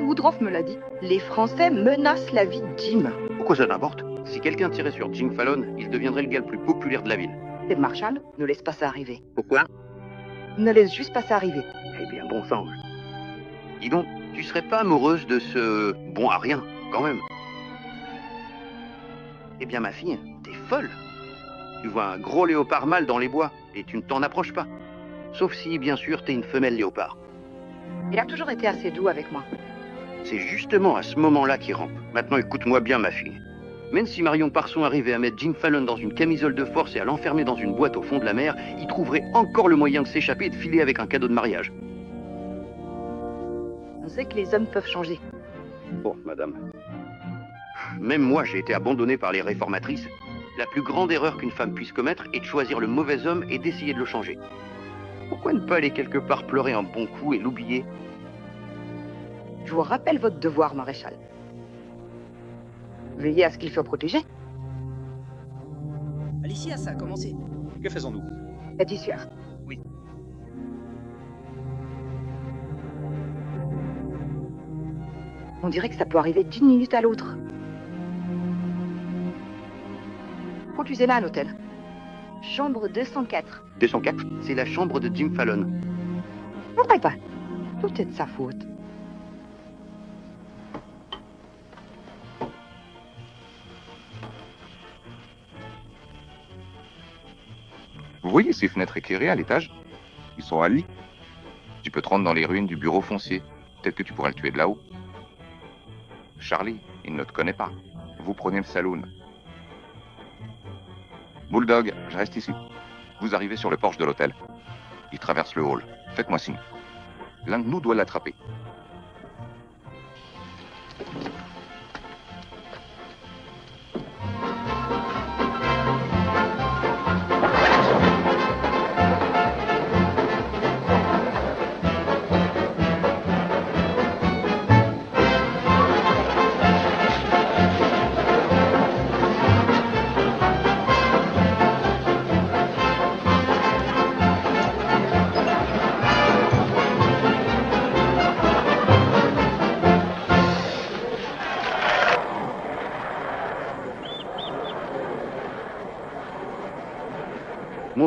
Speaker 6: Woodruff me l'a dit. Les Français menacent la vie de Jim.
Speaker 1: Pourquoi ça n'importe? Si quelqu'un tirait sur Jim Fallon, il deviendrait le gars le plus populaire de la ville.
Speaker 6: Et Marshall, ne laisse pas ça arriver.
Speaker 1: Pourquoi?
Speaker 6: Ne laisse juste pas ça arriver.
Speaker 1: Eh bien, bon sang. Dis donc, tu serais pas amoureuse de ce bon à rien, quand même? Eh bien, ma fille, t'es folle. Tu vois un gros léopard mâle dans les bois, et tu ne t'en approches pas. Sauf si, bien sûr, t'es une femelle léopard.
Speaker 6: Il a toujours été assez doux avec moi.
Speaker 1: C'est justement à ce moment-là qu'il rampe. Maintenant, écoute-moi bien, ma fille. Même si Marion Parson arrivait à mettre Jim Fallon dans une camisole de force et à l'enfermer dans une boîte au fond de la mer, il trouverait encore le moyen de s'échapper et de filer avec un cadeau de mariage.
Speaker 6: On sait que les hommes peuvent changer.
Speaker 1: Bon, madame. Même moi, j'ai été abandonné par les réformatrices. La plus grande erreur qu'une femme puisse commettre est de choisir le mauvais homme et d'essayer de le changer. Pourquoi ne pas aller quelque part pleurer un bon coup et l'oublier?
Speaker 6: Je vous rappelle votre devoir, maréchal. Veillez à ce qu'il soit protégé.
Speaker 7: Alicia, ça a commencé.
Speaker 20: Que faisons-nous?
Speaker 6: La dissuaire.
Speaker 20: Oui.
Speaker 6: On dirait que ça peut arriver d'une minute à l'autre. Conduisez-la à l'hôtel. Chambre 204.
Speaker 1: 204, c'est la chambre de Jim Fallon.
Speaker 6: N'entrez pas. Tout est de sa faute.
Speaker 2: Vous voyez ces fenêtres éclairées à l'étage? Ils sont à lui. Tu peux te rendre dans les ruines du bureau foncier. Peut-être que tu pourras le tuer de là-haut. Charlie, il ne te connaît pas. Vous prenez le saloon. Bulldog, je reste ici. Vous arrivez sur le porche de l'hôtel. Il traverse le hall. Faites-moi signe. L'un de nous doit l'attraper.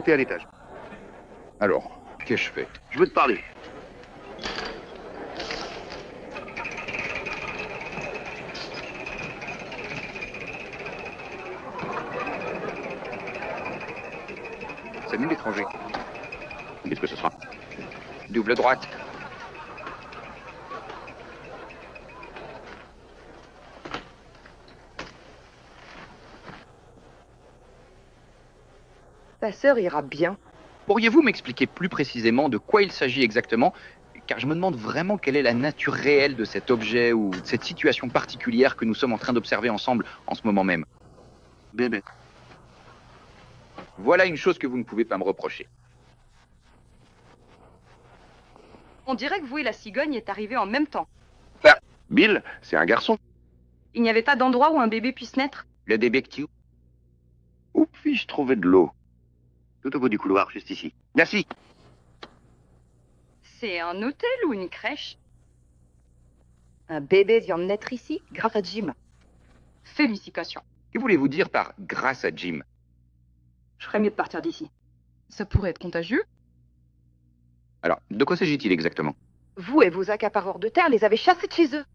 Speaker 1: monter à l'étage.
Speaker 2: Alors, qu'ai-je fait?
Speaker 1: Je veux te parler.
Speaker 4: C'est nous l'étranger.
Speaker 5: Qu'est-ce que ce sera?
Speaker 4: Double droite.
Speaker 14: Ta sœur ira bien.
Speaker 4: Pourriez-vous m'expliquer plus précisément de quoi il s'agit exactement? Car je me demande vraiment quelle est la nature réelle de cet objet ou de cette situation particulière que nous sommes en train d'observer ensemble en ce moment même.
Speaker 1: Bébé.
Speaker 4: Voilà une chose que vous ne pouvez pas me reprocher.
Speaker 6: On dirait que vous et la cigogne êtes arrivés en même temps.
Speaker 5: Bill, c'est un garçon.
Speaker 6: Il n'y avait pas d'endroit où un bébé puisse naître.
Speaker 4: Le DBQ.
Speaker 5: Où puis-je trouver de l'eau?
Speaker 1: Tout au bout du couloir, juste ici. Merci.
Speaker 6: C'est un hôtel ou une crèche?
Speaker 14: Un bébé vient de naître ici, grâce à Jim.
Speaker 6: Félicitations.
Speaker 4: Que voulez-vous dire par « grâce à Jim »
Speaker 6: Je ferais mieux de partir d'ici. Ça pourrait être contagieux.
Speaker 4: Alors, de quoi s'agit-il exactement?
Speaker 14: Vous et vos accapareurs de terre les avez chassés de chez eux.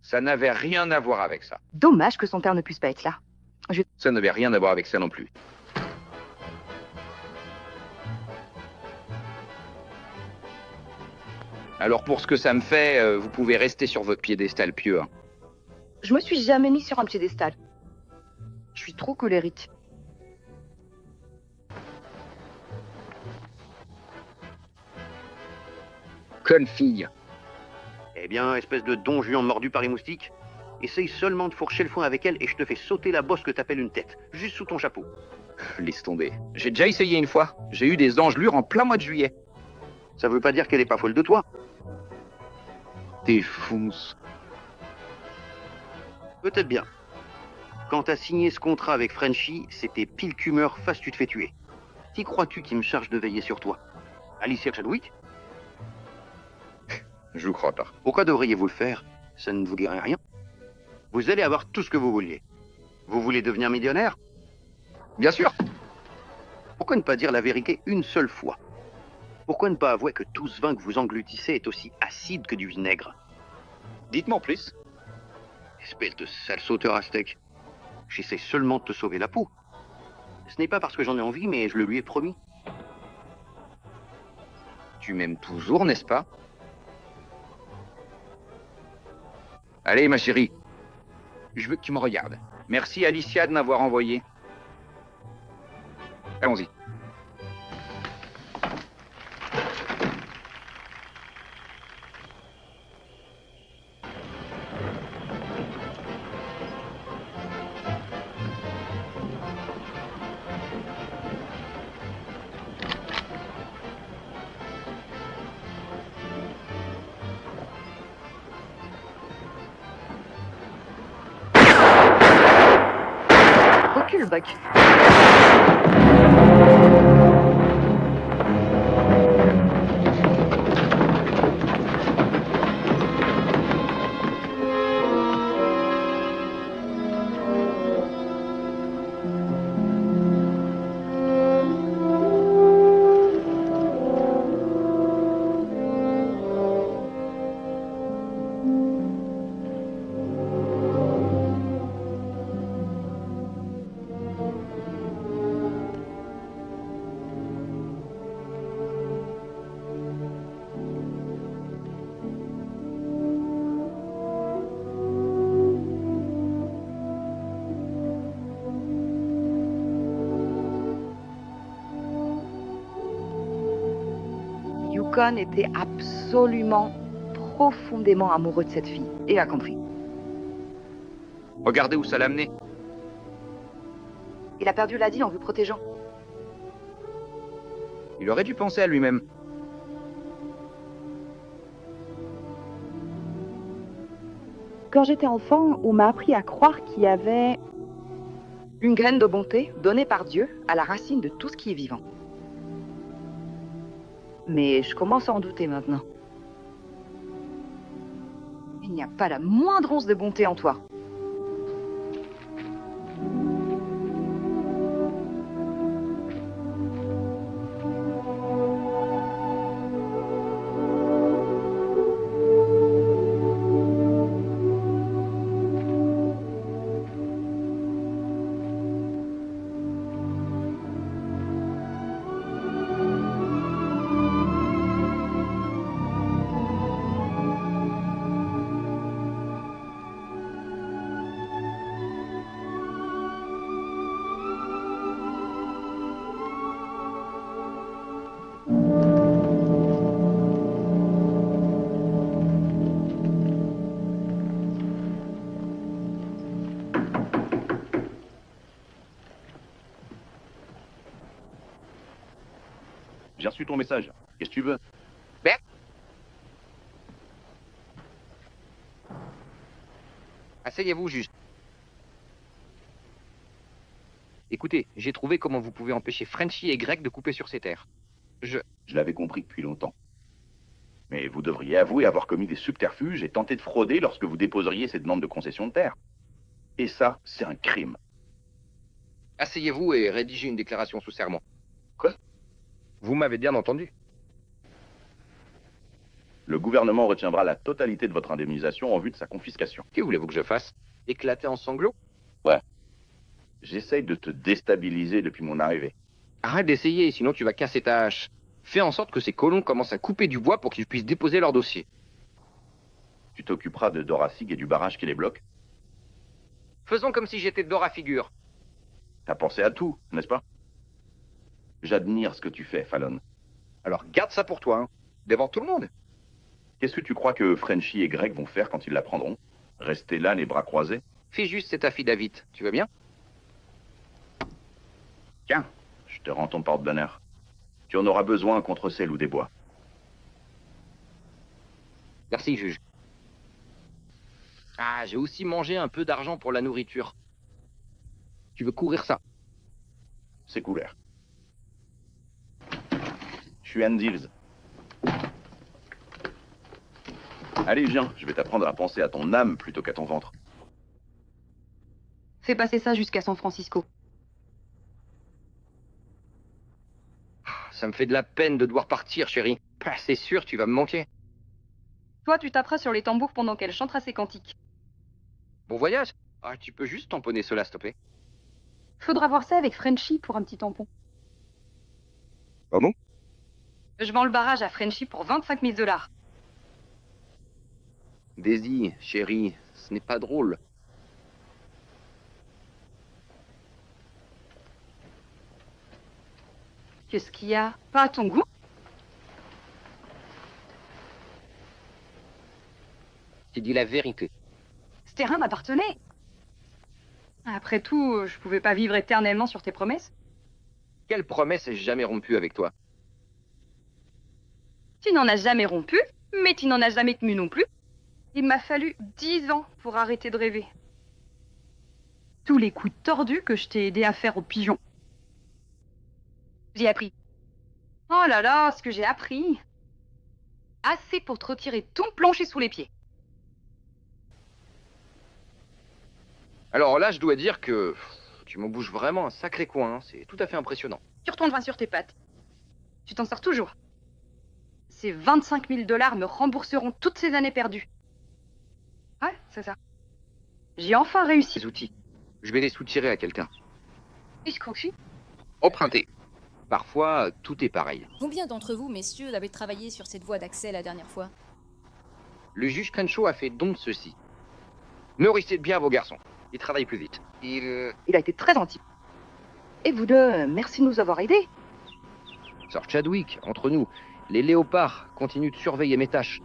Speaker 4: Ça n'avait rien à voir avec ça.
Speaker 14: Dommage que son père ne puisse pas être là.
Speaker 4: Ça n'avait rien à voir avec ça non plus. Alors pour ce que ça me fait, vous pouvez rester sur votre piédestal pieux. Hein.
Speaker 14: Je me suis jamais mis sur un piédestal. Je suis trop colérique.
Speaker 4: Conne fille.
Speaker 1: Eh bien, espèce de don Juan mordu par les moustiques, essaye seulement de fourcher le foin avec elle et je te fais sauter la bosse que t'appelles une tête, juste sous ton chapeau.
Speaker 4: Laisse tomber. J'ai déjà essayé une fois. J'ai eu des engelures en plein mois de juillet.
Speaker 1: Ça veut pas dire qu'elle est pas folle de toi.
Speaker 4: Défonce.
Speaker 1: Peut-être bien. Quand t'as signé ce contrat avec Frenchy, c'était pile qu'humeur face tu te fais tuer. Qui crois-tu qui me charge de veiller sur toi? Alicia Chadwick?
Speaker 2: Je vous crois pas.
Speaker 1: Pourquoi devriez-vous le faire? Ça ne vous dirait rien. Vous allez avoir tout ce que vous vouliez. Vous voulez devenir millionnaire?
Speaker 4: Bien sûr.
Speaker 1: Pourquoi ne pas dire la vérité une seule fois? Pourquoi ne pas avouer que tout ce vin que vous engloutissez est aussi acide que du vinaigre?
Speaker 4: Dites-moi en plus.
Speaker 1: Espèce de sale sauteur à steak. J'essaie seulement de te sauver la peau. Ce n'est pas parce que j'en ai envie, mais je le lui ai promis.
Speaker 4: Tu m'aimes toujours, n'est-ce pas? Allez, ma chérie. Je veux que tu me regardes. Merci, Alicia, de m'avoir envoyé. Allons-y.
Speaker 14: Recule, Buck. Yukon était absolument, profondément amoureux de cette fille, et a compris.
Speaker 4: Regardez où ça l'a amené.
Speaker 14: Il a perdu Ladine en vous protégeant.
Speaker 4: Il aurait dû penser à lui-même.
Speaker 14: Quand j'étais enfant, on m'a appris à croire qu'il y avait une graine de bonté donnée par Dieu à la racine de tout ce qui est vivant. Mais je commence à en douter maintenant. Il n'y a pas la moindre once de bonté en toi.
Speaker 5: J'ai reçu ton message. Qu'est-ce que tu veux?
Speaker 4: Ben. Asseyez-vous juste. Écoutez, j'ai trouvé comment vous pouvez empêcher Frenchie et Greg de couper sur ces terres.
Speaker 5: Je l'avais compris depuis longtemps. Mais vous devriez avouer avoir commis des subterfuges et tenter de frauder lorsque vous déposeriez ces demandes de concession de terre. Et ça, c'est un crime.
Speaker 4: Asseyez-vous et rédigez une déclaration sous serment.
Speaker 5: Quoi?
Speaker 10: Vous m'avez bien entendu.
Speaker 5: Le gouvernement retiendra la totalité de votre indemnisation en vue de sa confiscation.
Speaker 4: Que voulez-vous que je fasse? Éclater en sanglots?
Speaker 5: Ouais. J'essaye de te déstabiliser depuis mon arrivée.
Speaker 4: Arrête d'essayer, sinon tu vas casser ta hache. Fais en sorte que ces colons commencent à couper du bois pour qu'ils puissent déposer leur dossier.
Speaker 5: Tu t'occuperas de Dora Sig et du barrage qui les bloque?
Speaker 4: Faisons comme si j'étais Dora Figure.
Speaker 5: T'as pensé à tout, n'est-ce pas? J'admire ce que tu fais, Fallon.
Speaker 4: Alors garde ça pour toi, hein, devant tout le monde.
Speaker 5: Qu'est-ce que tu crois que Frenchie et Greg vont faire quand ils l'apprendront? Rester là, les bras croisés?
Speaker 4: Fais juste cet affidavit, tu veux bien?
Speaker 5: Tiens, je te rends ton porte-bonheur. Tu en auras besoin contre celle ou des bois.
Speaker 4: Merci, juge. Ah, j'ai aussi mangé un peu d'argent pour la nourriture. Tu veux courir ça?
Speaker 5: C'est couvert. Je suis Anne Dills. Allez, viens, je vais t'apprendre à penser à ton âme plutôt qu'à ton ventre.
Speaker 6: Fais passer ça jusqu'à San Francisco.
Speaker 4: Ça me fait de la peine de devoir partir, chérie. C'est sûr, tu vas me manquer.
Speaker 6: Toi, tu taperas sur les tambours pendant qu'elle chantera ses cantiques.
Speaker 4: Bon voyage. Ah, tu peux juste tamponner cela, s'il te plaît.
Speaker 6: Faudra voir ça avec Frenchie pour un petit tampon.
Speaker 10: Pardon?
Speaker 6: Je vends le barrage à Frenchie pour 25 000 $.
Speaker 4: Daisy, chérie, ce n'est pas drôle.
Speaker 6: Qu'est-ce qu'il y a? Pas à ton goût?
Speaker 4: Tu dis la vérité.
Speaker 6: Ce terrain m'appartenait. Après tout, je pouvais pas vivre éternellement sur tes promesses.
Speaker 4: Quelle promesse ai-je jamais rompue avec toi?
Speaker 6: Tu n'en as jamais rompu, mais tu n'en as jamais tenu non plus. Il m'a fallu 10 ans pour arrêter de rêver. Tous les coups tordus que je t'ai aidé à faire aux pigeons. J'ai appris. Oh là là, ce que j'ai appris. Assez pour te retirer tout le plancher sous les pieds.
Speaker 4: Alors là, je dois dire que tu m'en bouges vraiment un sacré coin, hein. C'est tout à fait impressionnant.
Speaker 6: Tu retourneras sur tes pattes. Tu t'en sors toujours. Ces 25 000 $ me rembourseront toutes ces années perdues. Ouais, c'est ça. J'ai enfin réussi.
Speaker 4: Ces outils. Je vais les soutirer à quelqu'un.
Speaker 6: Escroquerie.
Speaker 4: Emprunter. Parfois, tout est pareil.
Speaker 7: Combien d'entre vous, messieurs, avaient travaillé sur cette voie d'accès la dernière fois?
Speaker 4: Le juge Crenshaw a fait don de ceci. Nourrissez bien vos garçons. Ils travaillent plus vite.
Speaker 6: Il a été très gentil. Et vous deux, merci de nous avoir aidés.
Speaker 4: Sir Chadwick, entre nous, les léopards continuent de surveiller mes tâches.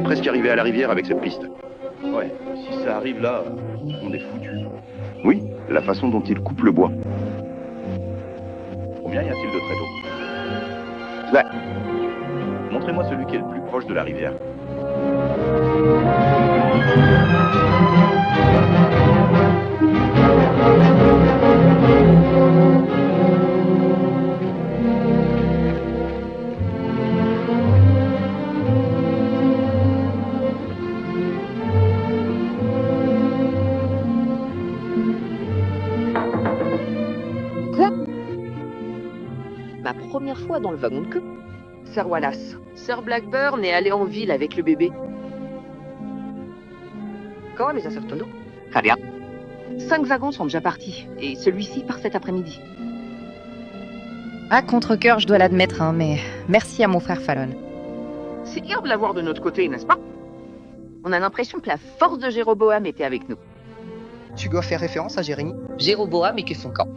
Speaker 5: Presque arrivé à la rivière avec cette piste. Ouais, si ça arrive là, on est foutu. Oui, la façon dont il coupe le bois. Combien y a-t-il de tréteaux? Là. Montrez-moi celui qui est le plus proche de la rivière.
Speaker 11: Ma première fois dans le wagon de queue.
Speaker 6: Sir Wallace.
Speaker 11: Sir Blackburn est allé en ville avec le bébé.
Speaker 6: Comment les Sir Tondo?
Speaker 11: Très bien. 5 wagons sont déjà partis, et celui-ci part cet après-midi.
Speaker 14: À contre-cœur, je dois l'admettre, hein, mais merci à mon frère Fallon.
Speaker 11: C'est bien de l'avoir de notre côté, n'est-ce pas? On a l'impression que la force de Jéroboam était avec nous.
Speaker 12: Tu dois faire référence à Jérémy?
Speaker 19: Jéroboam et que son camp.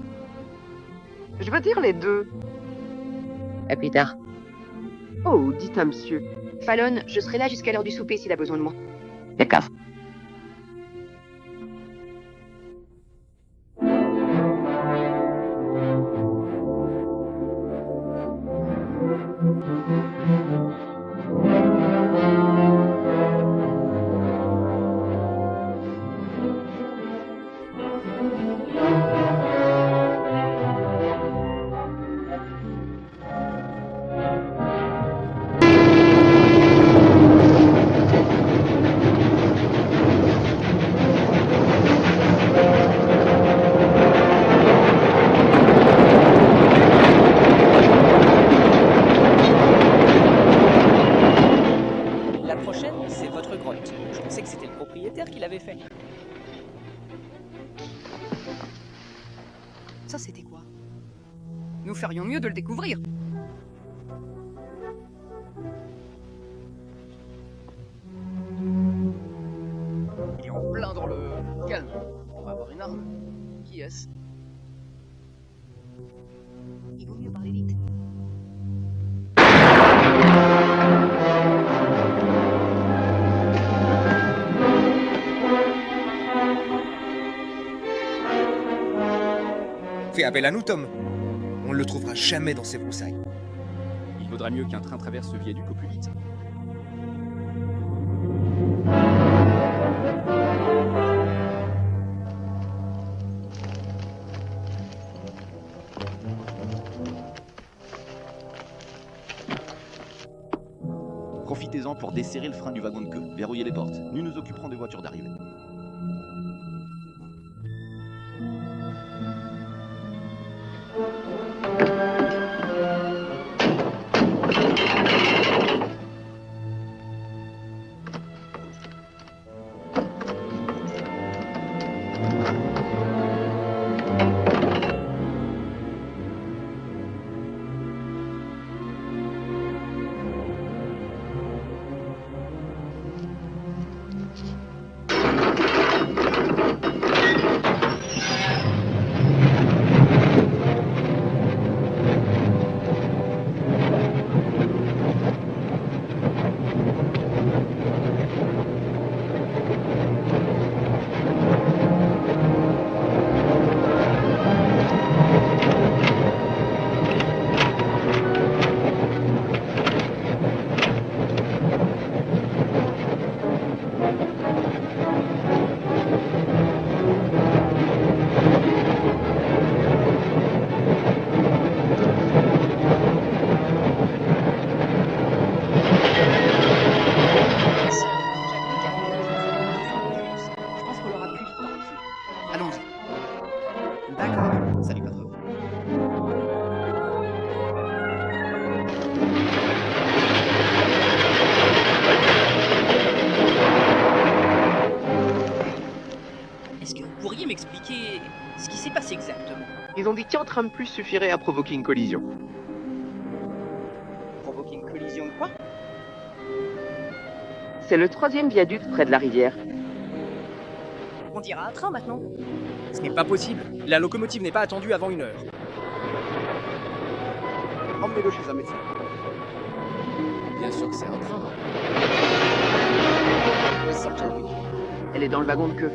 Speaker 11: Je veux dire les deux.
Speaker 19: À plus tard.
Speaker 11: Oh, dites à monsieur. Fallon, je serai là jusqu'à l'heure du souper s'il a besoin de moi.
Speaker 19: D'accord.
Speaker 13: Ça, c'était quoi? Nous ferions mieux de le découvrir. Il est en plein dans le... Calme. On va avoir une arme. Qui est-ce?
Speaker 14: Il vaut mieux parler vite.
Speaker 12: Fais appel à nous, Tom. On ne le trouvera jamais dans ces broussailles.
Speaker 20: Il vaudrait mieux qu'un train traverse ce viaduc au plus vite.
Speaker 23: Profitez-en pour desserrer le frein du wagon de queue, verrouiller les portes. Nous nous occuperons des voitures d'arrivée.
Speaker 13: M'expliquer ce qui s'est passé exactement.
Speaker 11: Ils ont dit qu'un train de plus suffirait à provoquer une collision.
Speaker 13: Provoquer une collision de quoi?
Speaker 11: C'est le 3e viaduc près de la rivière.
Speaker 13: On dira un train maintenant. Ce n'est pas possible. La locomotive n'est pas attendue avant 1 heure. Emmenez-le chez un médecin.
Speaker 20: Bien sûr que c'est un train.
Speaker 11: Elle est dans le wagon de queue.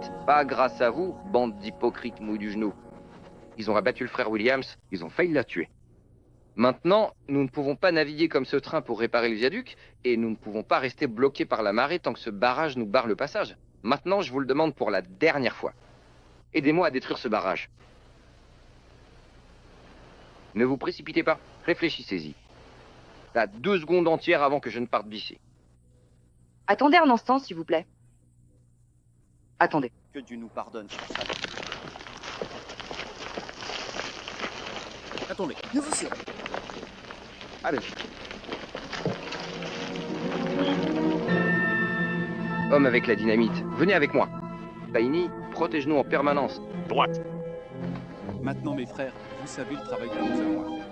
Speaker 4: dynamite. Pas grâce à vous, bande d'hypocrites mous du genou. Ils ont abattu le frère Williams, ils ont failli la tuer. Maintenant, nous ne pouvons pas naviguer comme ce train pour réparer le viaduc, et nous ne pouvons pas rester bloqués par la marée tant que ce barrage nous barre le passage. Maintenant, je vous le demande pour la dernière fois. Aidez-moi à détruire ce barrage. Ne vous précipitez pas, réfléchissez-y. T'as 2 secondes entières avant que je ne parte d'ici.
Speaker 6: Attendez un instant, s'il vous plaît. Attendez.
Speaker 23: Que Dieu nous pardonne, cher Sam.
Speaker 13: Attendez, ne vous serrez.
Speaker 4: Allez. Homme avec la dynamite, venez avec moi. Tiny, protège-nous en permanence.
Speaker 5: Droite.
Speaker 23: Maintenant, mes frères, vous savez le travail que nous avons à faire.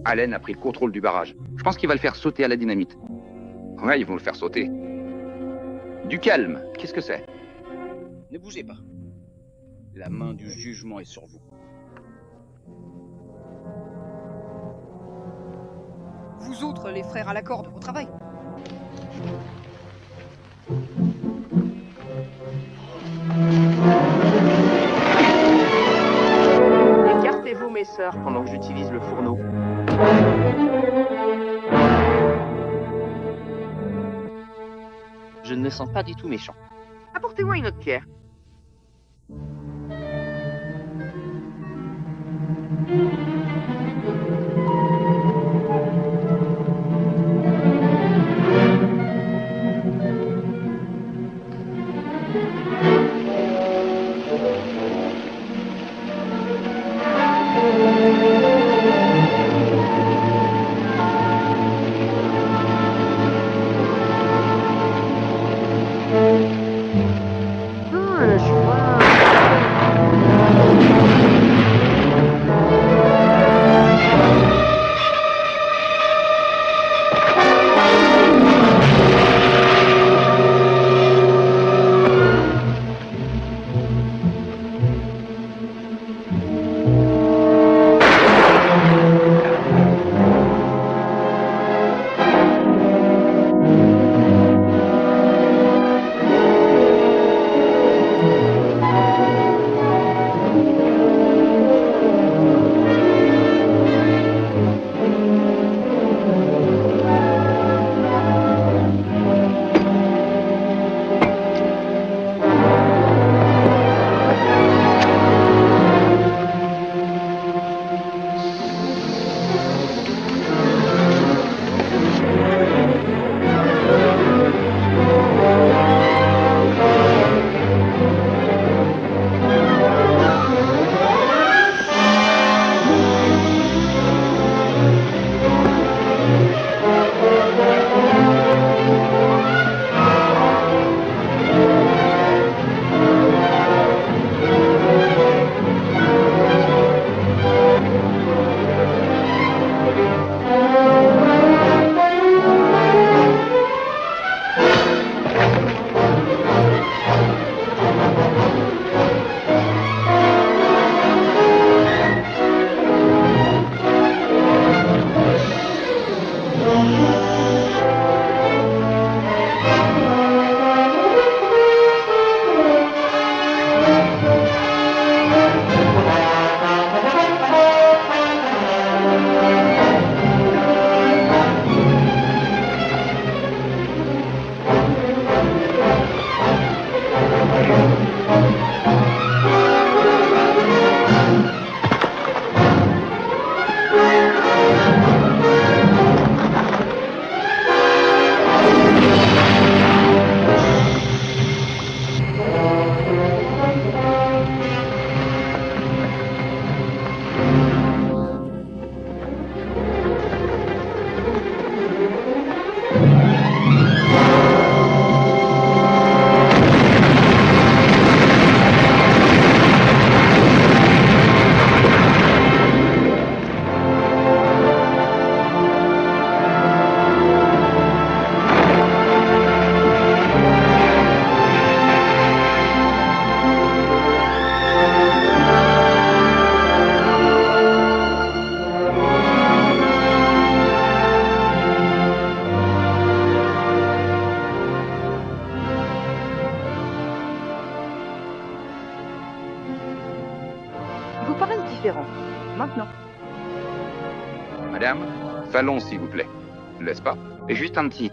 Speaker 4: Allen a pris le contrôle du barrage. Je pense qu'il va le faire sauter à la dynamite. Ouais, ils vont le faire sauter. Du calme, qu'est-ce que c'est?
Speaker 23: Ne bougez pas. La main du jugement est sur vous.
Speaker 13: Vous autres, les frères à la corde, au travail.
Speaker 3: Écartez-vous, mes sœurs, pendant que j'utilise le fourneau. Je ne me sens pas du tout méchant. Apportez-moi une autre pierre.
Speaker 11: vous paraissent différents. Maintenant.
Speaker 2: Madame, Fallon, s'il vous plaît. N'est-ce pas?
Speaker 4: Et juste un petit.